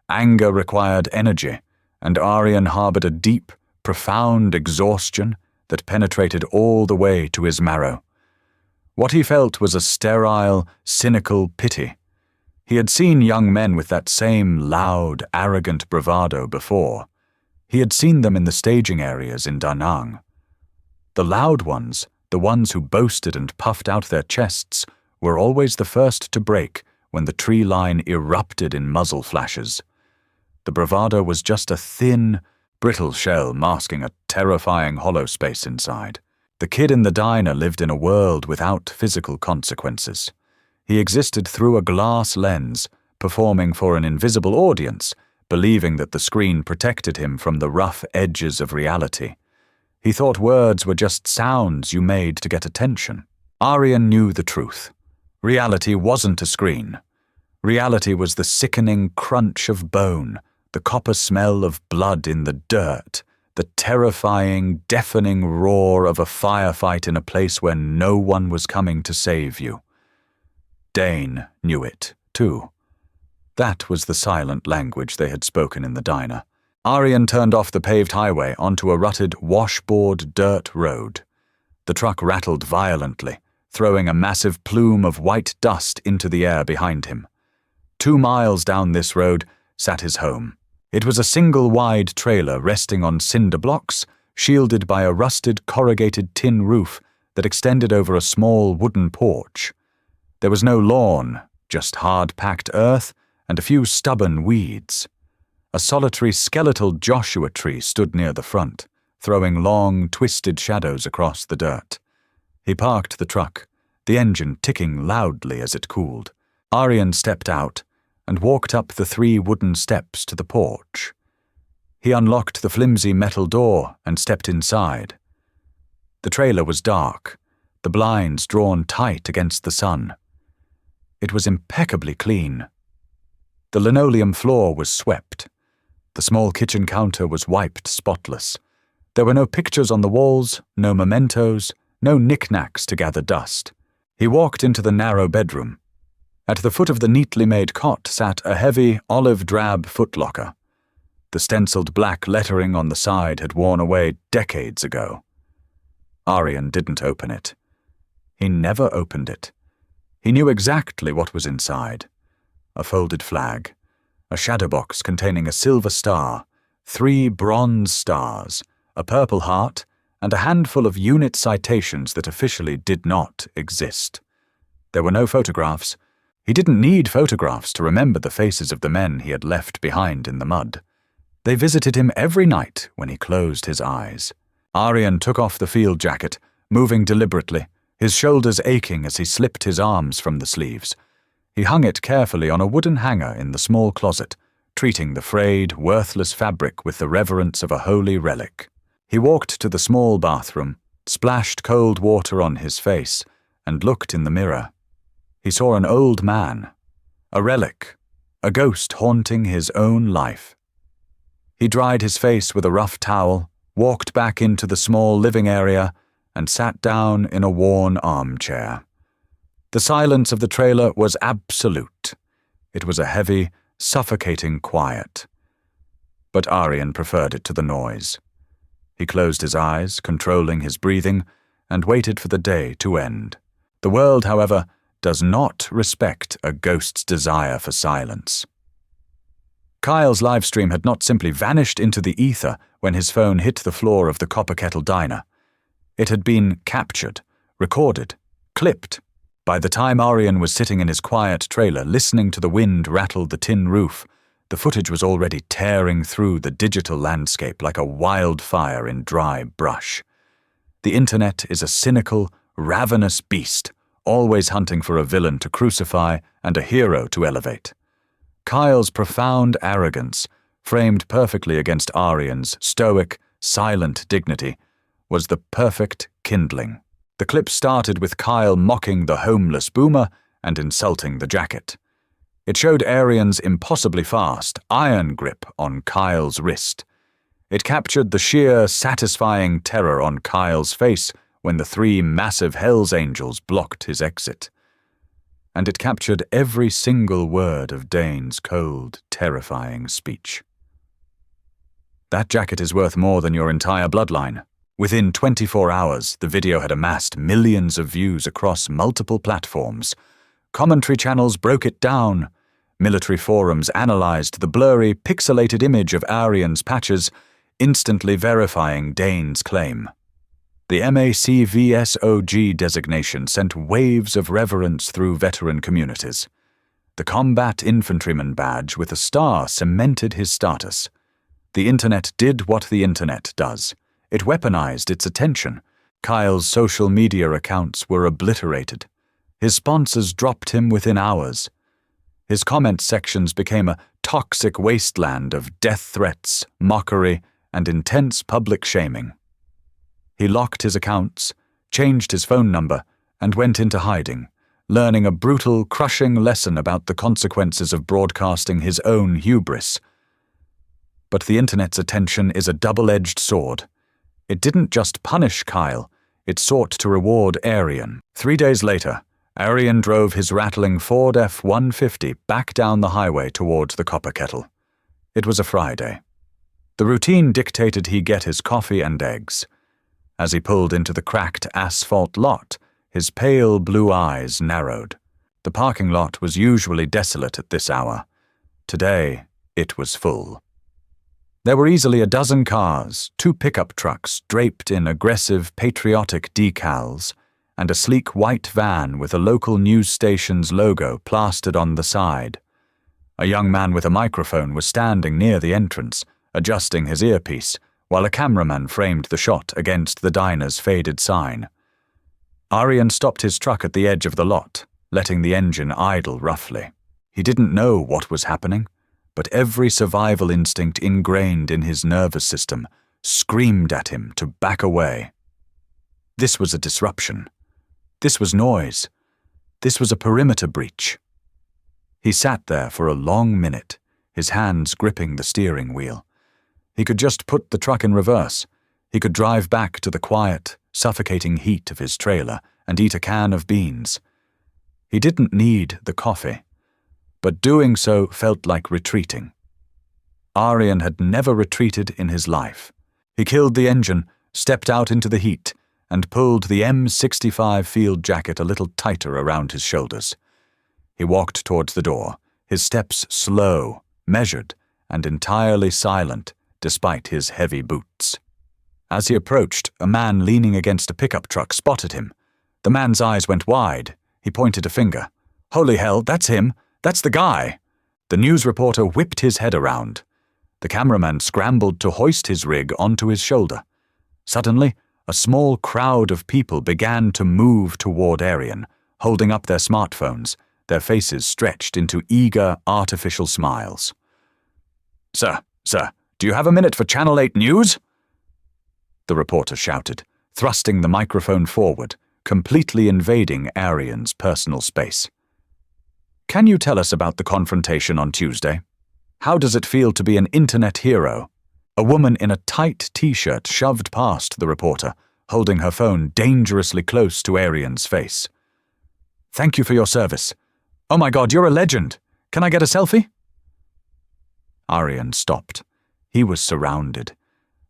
Anger required energy, and Aryan harbored a deep, profound exhaustion that penetrated all the way to his marrow. What he felt was a sterile, cynical pity. He had seen young men with that same loud, arrogant bravado before. He had seen them in the staging areas in Da Nang. The loud ones, the ones who boasted and puffed out their chests, were always the first to break when the tree line erupted in muzzle flashes. The bravado was just a thin, brittle shell masking a terrifying hollow space inside. The kid in the diner lived in a world without physical consequences. He existed through a glass lens, performing for an invisible audience, believing that the screen protected him from the rough edges of reality. He thought words were just sounds you made to get attention. Aryan knew the truth. Reality wasn't a screen. Reality was the sickening crunch of bone, the copper smell of blood in the dirt, the terrifying, deafening roar of a firefight in a place where no one was coming to save you. Dane knew it, too. That was the silent language they had spoken in the diner. Aryan turned off the paved highway onto a rutted, washboard dirt road. The truck rattled violently, throwing a massive plume of white dust into the air behind him. 2 miles down this road sat his home. It was a single-wide trailer resting on cinder blocks, shielded by a rusted corrugated tin roof that extended over a small wooden porch. There was no lawn, just hard-packed earth and a few stubborn weeds. A solitary skeletal Joshua tree stood near the front, throwing long, twisted shadows across the dirt. He parked the truck, the engine ticking loudly as it cooled. Aryan stepped out and walked up the 3 wooden steps to the porch. He unlocked the flimsy metal door and stepped inside. The trailer was dark, the blinds drawn tight against the sun. It was impeccably clean. The linoleum floor was swept. The small kitchen counter was wiped spotless. There were no pictures on the walls, no mementos, no knickknacks to gather dust. He walked into the narrow bedroom. At the foot of the neatly made cot sat a heavy, olive-drab footlocker. The stenciled black lettering on the side had worn away decades ago. Aryan didn't open it. He never opened it. He knew exactly what was inside. A folded flag, a shadow box containing a silver star, 3 bronze stars, a purple heart, and a handful of unit citations that officially did not exist. There were no photographs. He didn't need photographs to remember the faces of the men he had left behind in the mud. They visited him every night when he closed his eyes. Aryan took off the field jacket, moving deliberately, his shoulders aching as he slipped his arms from the sleeves. He hung it carefully on a wooden hanger in the small closet, treating the frayed, worthless fabric with the reverence of a holy relic. He walked to the small bathroom, splashed cold water on his face, and looked in the mirror. He saw an old man, a relic, a ghost haunting his own life. He dried his face with a rough towel, walked back into the small living area, and sat down in a worn armchair. The silence of the trailer was absolute. It was a heavy, suffocating quiet. But Aryan preferred it to the noise. He closed his eyes, controlling his breathing, and waited for the day to end. The world, however, does not respect a ghost's desire for silence. Kyle's livestream had not simply vanished into the ether when his phone hit the floor of the Copper Kettle Diner. It had been captured, recorded, clipped. By the time Aryan was sitting in his quiet trailer listening to the wind rattle the tin roof, the footage was already tearing through the digital landscape like a wildfire in dry brush. The internet is a cynical, ravenous beast, always hunting for a villain to crucify and a hero to elevate. Kyle's profound arrogance, framed perfectly against Aryan's stoic, silent dignity, was the perfect kindling. The clip started with Kyle mocking the homeless boomer and insulting the jacket. It showed Aryan's impossibly fast, iron grip on Kyle's wrist. It captured the sheer, satisfying terror on Kyle's face when the 3 massive Hell's Angels blocked his exit. And it captured every single word of Dane's cold, terrifying speech. That jacket is worth more than your entire bloodline. Within 24 hours, the video had amassed millions of views across multiple platforms. Commentary channels broke it down. Military forums analyzed the blurry, pixelated image of Aryan's patches, instantly verifying Dane's claim. The MACVSOG designation sent waves of reverence through veteran communities. The Combat Infantryman badge with a star cemented his status. The internet did what the internet does. It weaponized its attention. Kyle's social media accounts were obliterated. His sponsors dropped him within hours. His comment sections became a toxic wasteland of death threats, mockery, and intense public shaming. He locked his accounts, changed his phone number, and went into hiding, learning a brutal, crushing lesson about the consequences of broadcasting his own hubris. But the internet's attention is a double-edged sword. It didn't just punish Kyle, it sought to reward Arian. 3 days later, Arian drove his rattling Ford F-150 back down the highway towards the Copper Kettle. It was a Friday. The routine dictated he get his coffee and eggs. As he pulled into the cracked asphalt lot, his pale blue eyes narrowed. The parking lot was usually desolate at this hour. Today, it was full. There were easily a dozen cars, 2 pickup trucks draped in aggressive, patriotic decals, and a sleek white van with a local news station's logo plastered on the side. A young man with a microphone was standing near the entrance, adjusting his earpiece, while a cameraman framed the shot against the diner's faded sign. Arian stopped his truck at the edge of the lot, letting the engine idle roughly. He didn't know what was happening, but every survival instinct ingrained in his nervous system screamed at him to back away. This was a disruption. This was noise. This was a perimeter breach. He sat there for a long minute, his hands gripping the steering wheel. He could just put the truck in reverse. He could drive back to the quiet, suffocating heat of his trailer and eat a can of beans. He didn't need the coffee, but doing so felt like retreating. Arian had never retreated in his life. He killed the engine, stepped out into the heat, and pulled the M65 field jacket a little tighter around his shoulders. He walked towards the door, his steps slow, measured, and entirely silent, despite his heavy boots. As he approached, a man leaning against a pickup truck spotted him. The man's eyes went wide. He pointed a finger. "Holy hell, that's him! That's the guy!" The news reporter whipped his head around. The cameraman scrambled to hoist his rig onto his shoulder. Suddenly, a small crowd of people began to move toward Arian, holding up their smartphones, their faces stretched into eager, artificial smiles. Sir, do you have a minute for Channel 8 News?" The reporter shouted, thrusting the microphone forward, completely invading Arian's personal space. "Can you tell us about the confrontation on Tuesday? How does it feel to be an internet hero?" A woman in a tight t-shirt shoved past the reporter, holding her phone dangerously close to Arian's face. "Thank you for your service. Oh my God, you're a legend. Can I get a selfie?" Arian stopped. He was surrounded.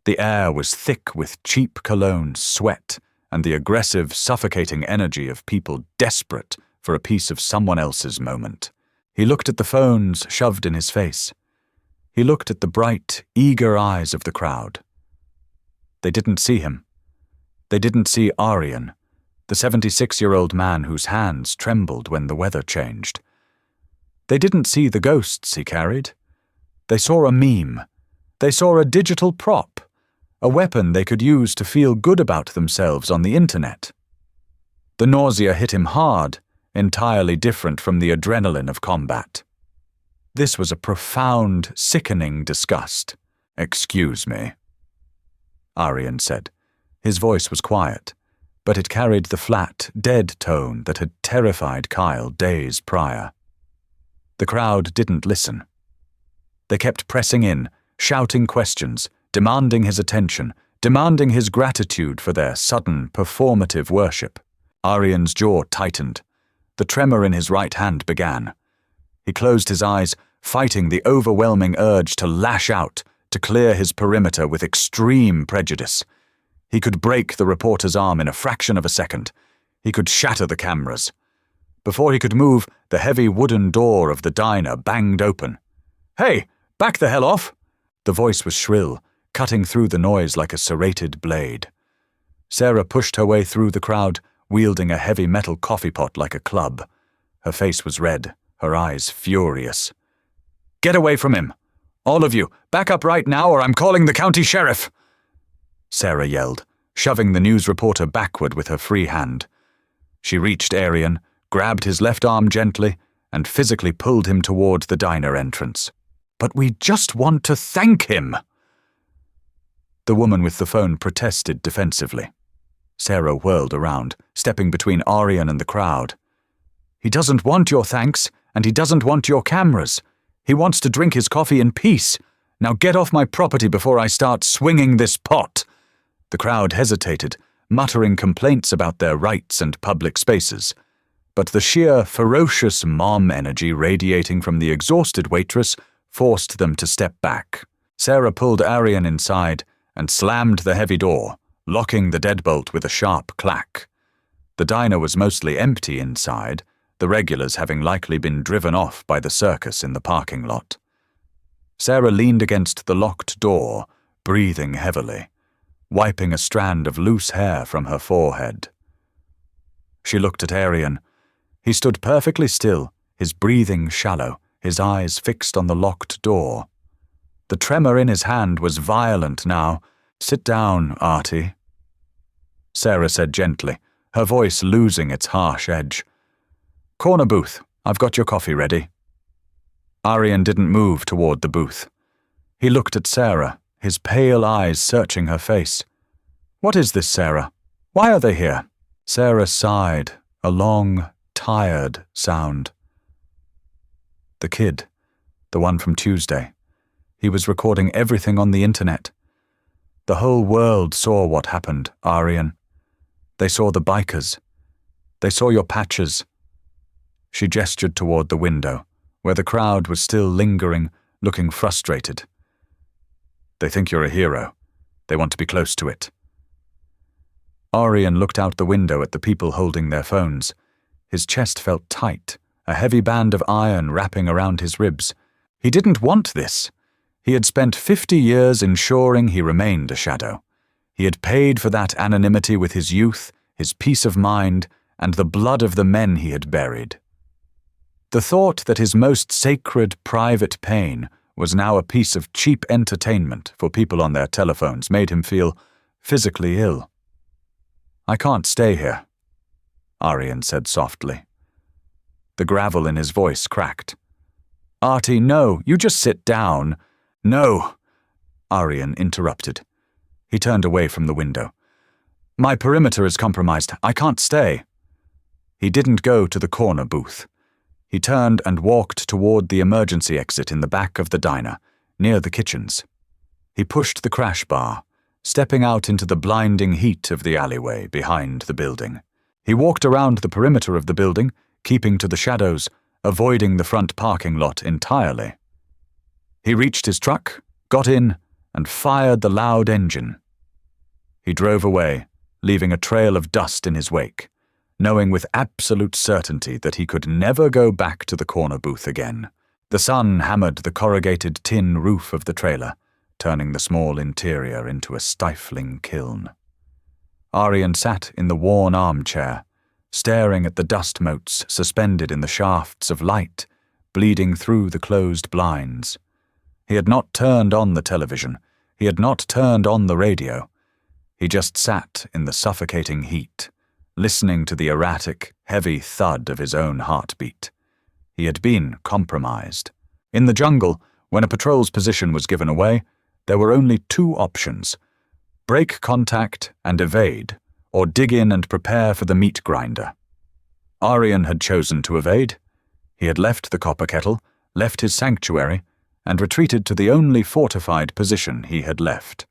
The air was thick with cheap cologne, sweat, and the aggressive, suffocating energy of people desperate for a piece of someone else's moment. He looked at the phones shoved in his face. He looked at the bright, eager eyes of the crowd. They didn't see him. They didn't see Arian, the 76-year-old man whose hands trembled when the weather changed. They didn't see the ghosts he carried. They saw a meme. They saw a digital prop, a weapon they could use to feel good about themselves on the internet. The nausea hit him hard, entirely different from the adrenaline of combat. This was a profound, sickening disgust. "Excuse me," Arian said. His voice was quiet, but it carried the flat, dead tone that had terrified Kyle days prior. The crowd didn't listen. They kept pressing in, shouting questions, demanding his attention, demanding his gratitude for their sudden, performative worship. Arian's jaw tightened. The tremor in his right hand began. He closed his eyes, fighting the overwhelming urge to lash out, to clear his perimeter with extreme prejudice. He could break the reporter's arm in a fraction of a second. He could shatter the cameras. Before he could move, the heavy wooden door of the diner banged open. "Hey, back the hell off!" The voice was shrill, cutting through the noise like a serrated blade. Sarah pushed her way through the crowd, wielding a heavy metal coffee pot like a club. Her face was red, her eyes furious. "Get away from him! All of you, back up right now or I'm calling the county sheriff!" Sarah yelled, shoving the news reporter backward with her free hand. She reached Arian, grabbed his left arm gently, and physically pulled him toward the diner entrance. "But we just want to thank him!" The woman with the phone protested defensively. Sarah whirled around, stepping between Arian and the crowd. He doesn't want your thanks, and he doesn't want your cameras. He wants to drink his coffee in peace. Now get off my property before I start swinging this pot." The crowd hesitated, muttering complaints about their rights and public spaces. But the sheer, ferocious mom energy radiating from the exhausted waitress forced them to step back. Sarah pulled Arian inside and slammed the heavy door, locking the deadbolt with a sharp clack. The diner was mostly empty inside, the regulars having likely been driven off by the circus in the parking lot. Sarah leaned against the locked door, breathing heavily, wiping a strand of loose hair from her forehead. She looked at Arian. He stood perfectly still, his breathing shallow, his eyes fixed on the locked door. The tremor in his hand was violent now. "Sit down, Artie," Sarah said gently, her voice losing its harsh edge. "Corner booth, I've got your coffee ready." Arian didn't move toward the booth. He looked at Sarah, his pale eyes searching her face. "What is this, Sarah? Why are they here?" Sarah sighed, a long, tired sound. The kid, the one from Tuesday. He was recording everything on the internet. The whole world saw what happened, Arian. They saw the bikers. They saw your patches. She gestured toward the window, where the crowd was still lingering, looking frustrated. "They think you're a hero. They want to be close to it." Arian looked out the window at the people holding their phones. His chest felt tight, a heavy band of iron wrapping around his ribs. He didn't want this. He had spent 50 years ensuring he remained a shadow. He had paid for that anonymity with his youth, his peace of mind, and the blood of the men he had buried. The thought that his most sacred private pain was now a piece of cheap entertainment for people on their telephones made him feel physically ill. "I can't stay here," Arian said softly. The gravel in his voice cracked. "Artie, no, you just sit down." "No," Arian interrupted. He turned away from the window. "My perimeter is compromised. I can't stay." He didn't go to the corner booth. He turned and walked toward the emergency exit in the back of the diner, near the kitchens. He pushed the crash bar, stepping out into the blinding heat of the alleyway behind the building. He walked around the perimeter of the building, keeping to the shadows, avoiding the front parking lot entirely. He reached his truck, got in, and fired the loud engine. He drove away, leaving a trail of dust in his wake, knowing with absolute certainty that he could never go back to the corner booth again. The sun hammered the corrugated tin roof of the trailer, turning the small interior into a stifling kiln. Arian sat in the worn armchair, staring at the dust motes suspended in the shafts of light, bleeding through the closed blinds. He had not turned on the television. He had not turned on the radio. He just sat in the suffocating heat, listening to the erratic, heavy thud of his own heartbeat. He had been compromised. In the jungle, when a patrol's position was given away, there were only two options: break contact and evade, or dig in and prepare for the meat grinder. Arian had chosen to evade. He had left the copper kettle, left his sanctuary, and retreated to the only fortified position he had left.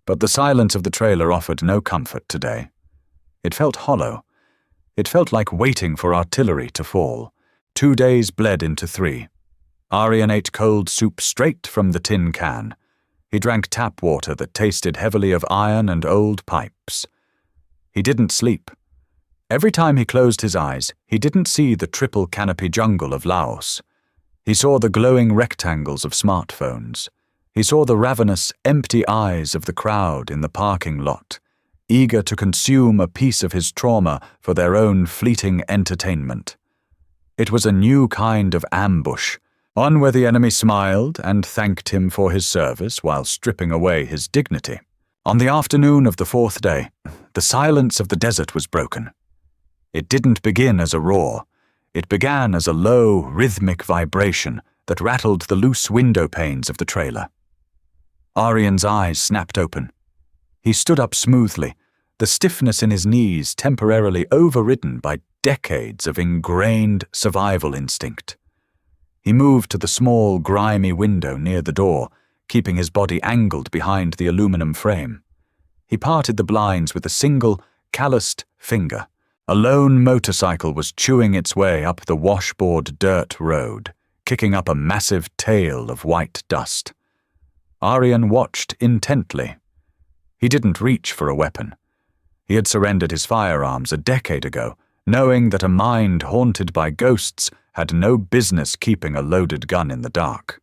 But the silence of the trailer offered no comfort today. It felt hollow. It felt like waiting for artillery to fall. 2 days bled into 3. Arian ate cold soup straight from the tin can. He drank tap water that tasted heavily of iron and old pipes. He didn't sleep. Every time he closed his eyes, he didn't see the triple canopy jungle of Laos. He saw the glowing rectangles of smartphones. He saw the ravenous, empty eyes of the crowd in the parking lot, eager to consume a piece of his trauma for their own fleeting entertainment. It was a new kind of ambush, one where the enemy smiled and thanked him for his service while stripping away his dignity. On the afternoon of the 4th day, the silence of the desert was broken. It didn't begin as a roar. It began as a low, rhythmic vibration that rattled the loose window panes of the trailer. Arian's eyes snapped open. He stood up smoothly, the stiffness in his knees temporarily overridden by decades of ingrained survival instinct. He moved to the small, grimy window near the door, keeping his body angled behind the aluminum frame. He parted the blinds with a single, calloused finger. A lone motorcycle was chewing its way up the washboard dirt road, kicking up a massive tail of white dust. Aryan watched intently. He didn't reach for a weapon. He had surrendered his firearms a decade ago, knowing that a mind haunted by ghosts had no business keeping a loaded gun in the dark.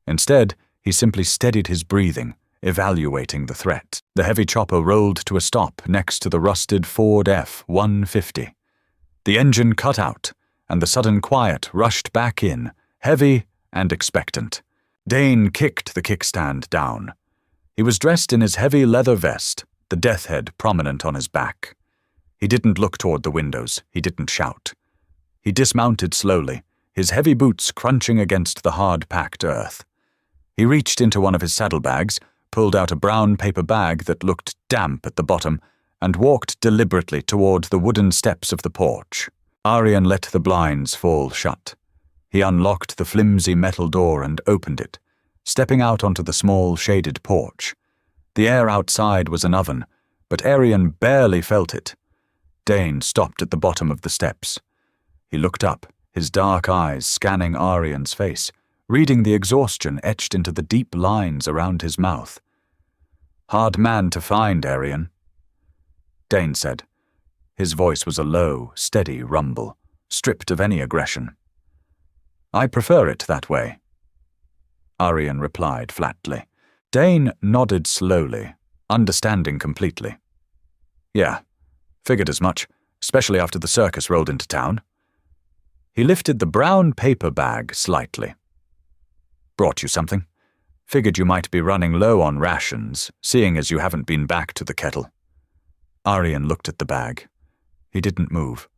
Instead, he simply steadied his breathing, evaluating the threat. The heavy chopper rolled to a stop next to the rusted Ford F-150. The engine cut out, and the sudden quiet rushed back in, heavy and expectant. Dane kicked the kickstand down. He was dressed in his heavy leather vest, the death head prominent on his back. He didn't look toward the windows. He didn't shout. He dismounted slowly, his heavy boots crunching against the hard-packed earth. He reached into one of his saddlebags, pulled out a brown paper bag that looked damp at the bottom, and walked deliberately toward the wooden steps of the porch. Aryan let the blinds fall shut. He unlocked the flimsy metal door and opened it, stepping out onto the small, shaded porch. The air outside was an oven, but Aryan barely felt it. Dane stopped at the bottom of the steps. He looked up, his dark eyes scanning Aryan's face, reading the exhaustion etched into the deep lines around his mouth. "Hard man to find, Aryan," Dane said. His voice was a low, steady rumble, stripped of any aggression. "I prefer it that way," Aryan replied flatly. Dane nodded slowly, understanding completely. "Yeah, figured as much, especially after the circus rolled into town." He lifted the brown paper bag slightly. "Brought you something? Figured you might be running low on rations, seeing as you haven't been back to the kettle." Aryan looked at the bag. He didn't move.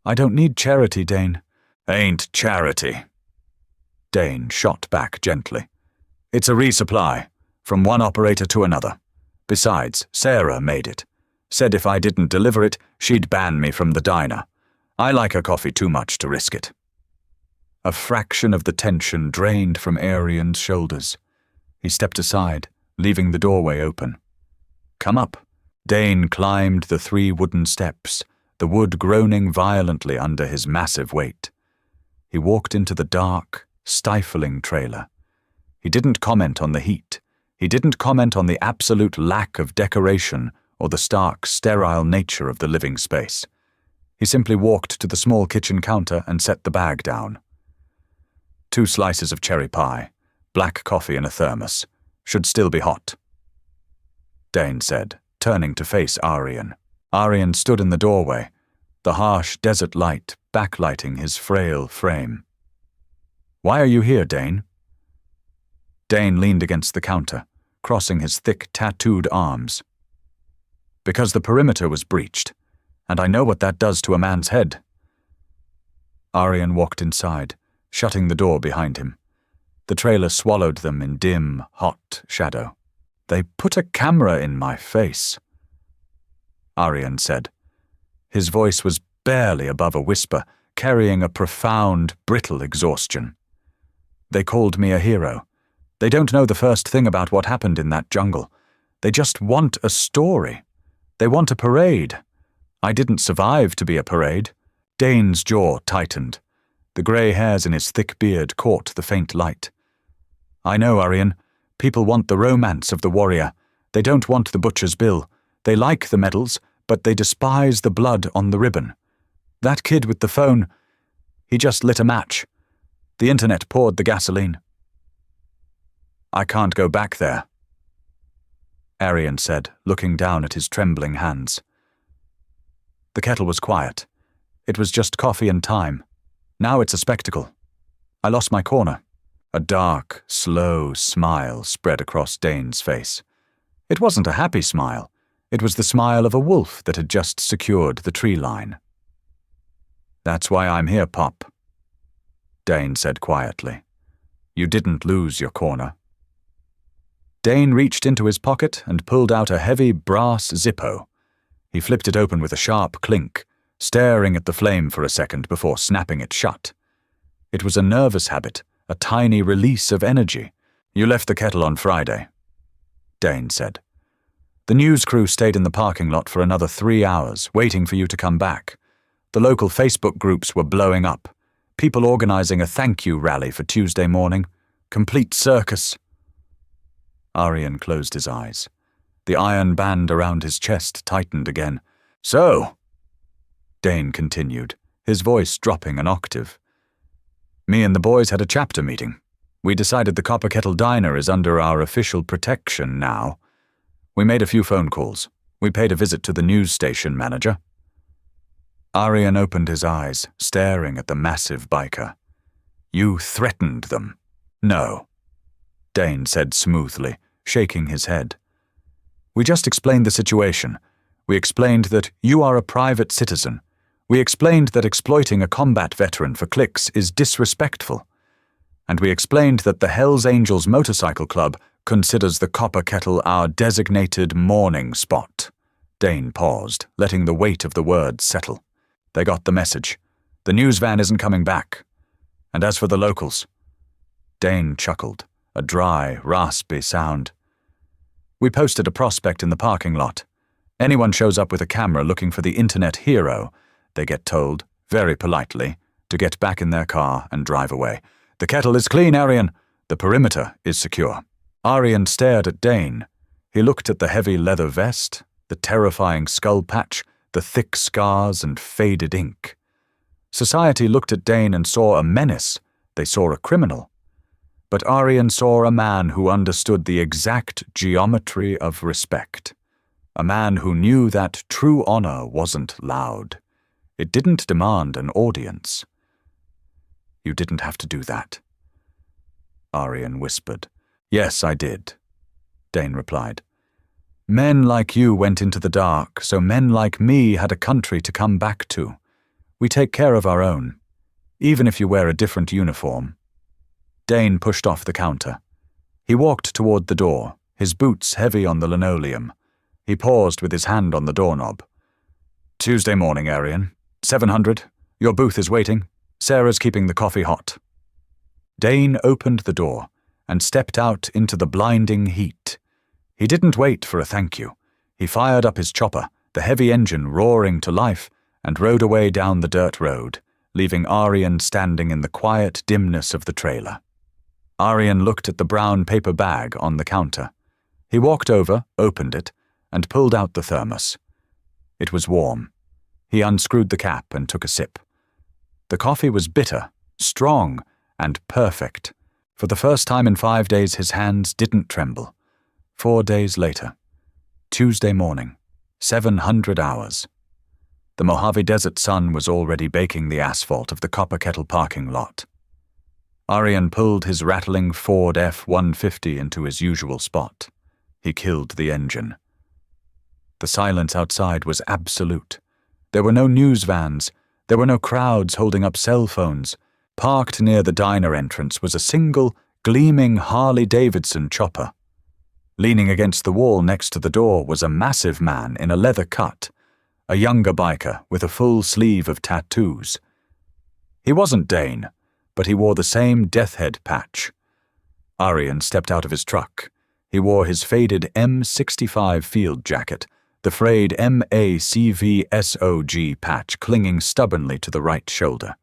"I don't need charity, Dane." "Ain't charity," Dane shot back gently. "It's a resupply, from one operator to another. Besides, Sarah made it. Said if I didn't deliver it, she'd ban me from the diner. I like her coffee too much to risk it." A fraction of the tension drained from Aryan's shoulders. He stepped aside, leaving the doorway open. "Come up." Dane climbed the 3 wooden steps, the wood groaning violently under his massive weight. He walked into the dark, stifling trailer. He didn't comment on the heat. He didn't comment on the absolute lack of decoration or the stark, sterile nature of the living space. He simply walked to the small kitchen counter and set the bag down. 2 slices of cherry pie, black coffee in a thermos. Should still be hot, Dane said, turning to face Aryan. Aryan stood in the doorway, the harsh desert light backlighting his frail frame. "Why are you here, Dane?" Dane leaned against the counter, crossing his thick, tattooed arms. "Because the perimeter was breached, and I know what that does to a man's head." Aryan walked inside, shutting the door behind him. The trailer swallowed them in dim, hot shadow. "They put a camera in my face," Aryan said. His voice was barely above a whisper, carrying a profound, brittle exhaustion. "They called me a hero. They don't know the first thing about what happened in that jungle. They just want a story. They want a parade. I didn't survive to be a parade." Dane's jaw tightened. The grey hairs in his thick beard caught the faint light. "I know, Aryan. People want the romance of the warrior. They don't want the butcher's bill. They like the medals, but they despise the blood on the ribbon. That kid with the phone, he just lit a match. The internet poured the gasoline." "I can't go back there," Aryan said, looking down at his trembling hands. The kettle was quiet. It was just coffee and time. Now it's a spectacle. I lost my corner. A dark, slow smile spread across Dane's face. It wasn't a happy smile. It was the smile of a wolf that had just secured the tree line. "That's why I'm here, Pop," Dane said quietly. "You didn't lose your corner." Dane reached into his pocket and pulled out a heavy brass Zippo. He flipped it open with a sharp clink, staring at the flame for a second before snapping it shut. It was a nervous habit, a tiny release of energy. "You left the kettle on Friday," Dane said. "The news crew stayed in the parking lot for another 3 hours, waiting for you to come back. The local Facebook groups were blowing up. People organizing a thank you rally for Tuesday morning. Complete circus." Aryan closed his eyes. The iron band around his chest tightened again. "So," Dane continued, his voice dropping an octave. "Me and the boys had a chapter meeting. We decided the Copper Kettle Diner is under our official protection now. We made a few phone calls. We paid a visit to the news station manager." Aryan opened his eyes, staring at the massive biker. "You threatened them?" "No," Dane said smoothly, shaking his head. "We just explained the situation. We explained that you are a private citizen. We explained that exploiting a combat veteran for clicks is disrespectful. And we explained that the Hells Angels Motorcycle Club considers the Copper Kettle our designated mourning spot." Dane paused, letting the weight of the words settle. "They got the message. The news van isn't coming back. And as for the locals..." Dane chuckled, a dry, raspy sound. "We posted a prospect in the parking lot. Anyone shows up with a camera looking for the internet hero, they get told, very politely, to get back in their car and drive away. The kettle is clean, Aryan. The perimeter is secure." Aryan stared at Dane. He looked at the heavy leather vest, the terrifying skull patch, the thick scars and faded ink. Society looked at Dane and saw a menace. They saw a criminal. But Aryan saw a man who understood the exact geometry of respect. A man who knew that true honor wasn't loud. It didn't demand an audience. "You didn't have to do that," Aryan whispered. "Yes, I did," Dane replied. "Men like you went into the dark, so men like me had a country to come back to. We take care of our own, even if you wear a different uniform." Dane pushed off the counter. He walked toward the door, his boots heavy on the linoleum. He paused with his hand on the doorknob. "Tuesday morning, Aryan. 700. Your booth is waiting. Sarah's keeping the coffee hot." Dane opened the door and stepped out into the blinding heat. He didn't wait for a thank you. He fired up his chopper, the heavy engine roaring to life, and rode away down the dirt road, leaving Aryan standing in the quiet dimness of the trailer. Aryan looked at the brown paper bag on the counter. He walked over, opened it, and pulled out the thermos. It was warm. He unscrewed the cap and took a sip. The coffee was bitter, strong, and perfect. For the first time in 5 days, his hands didn't tremble. 4 days later, Tuesday morning, 700 hours. The Mojave Desert sun was already baking the asphalt of the Copper Kettle parking lot. Aryan pulled his rattling Ford F-150 into his usual spot. He killed the engine. The silence outside was absolute. There were no news vans. There were no crowds holding up cell phones. Parked near the diner entrance was a single, gleaming Harley-Davidson chopper. Leaning against the wall next to the door was a massive man in a leather cut, a younger biker with a full sleeve of tattoos. He wasn't Dane, but he wore the same death head patch. Aryan stepped out of his truck. He wore his faded M65 field jacket, the frayed MACVSOG patch clinging stubbornly to the right shoulder.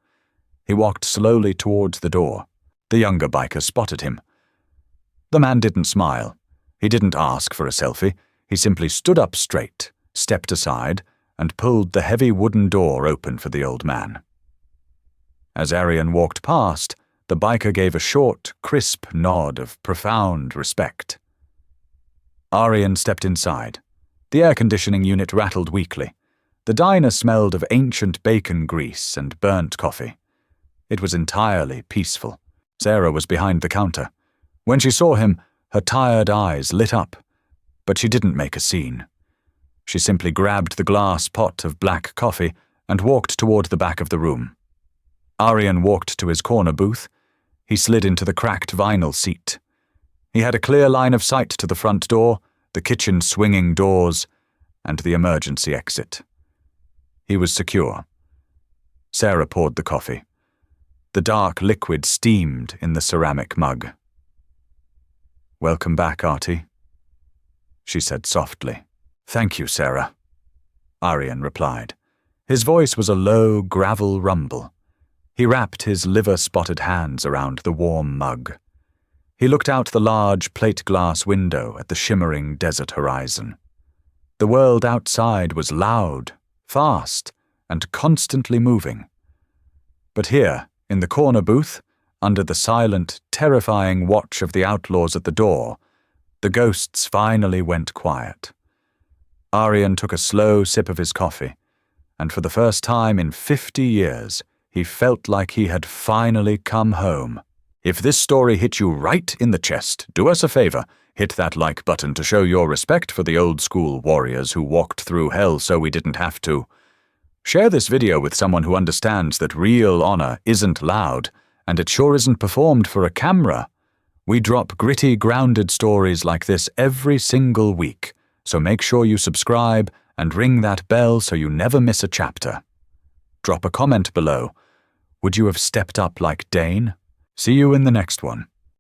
He walked slowly towards the door. The younger biker spotted him. The man didn't smile. He didn't ask for a selfie. He simply stood up straight, stepped aside, and pulled the heavy wooden door open for the old man. As Aryan walked past, the biker gave a short, crisp nod of profound respect. Aryan stepped inside. The air conditioning unit rattled weakly. The diner smelled of ancient bacon grease and burnt coffee. It was entirely peaceful. Sarah was behind the counter. When she saw him, her tired eyes lit up, but she didn't make a scene. She simply grabbed the glass pot of black coffee and walked toward the back of the room. Aryan walked to his corner booth. He slid into the cracked vinyl seat. He had a clear line of sight to the front door, the kitchen swinging doors, and the emergency exit. He was secure, Sarah poured the coffee. The dark liquid steamed in the ceramic mug. "Welcome back, Artie," she said softly. "Thank you, Sarah," Aryan replied. His voice was a low, gravel rumble. He wrapped his liver-spotted hands around the warm mug. He looked out the large plate-glass window at the shimmering desert horizon. The world outside was loud, fast, and constantly moving. But here, in the corner booth, under the silent, terrifying watch of the outlaws at the door, the ghosts finally went quiet. Aryan took a slow sip of his coffee, and for the first time in 50 years, he felt like he had finally come home. If this story hit you right in the chest, do us a favor, hit that like button to show your respect for the old-school warriors who walked through hell so we didn't have to. Share this video with someone who understands that real honor isn't loud, and it sure isn't performed for a camera. We drop gritty, grounded stories like this every single week, so make sure you subscribe and ring that bell so you never miss a chapter. Drop a comment below. Would you have stepped up like Dane? See you in the next one.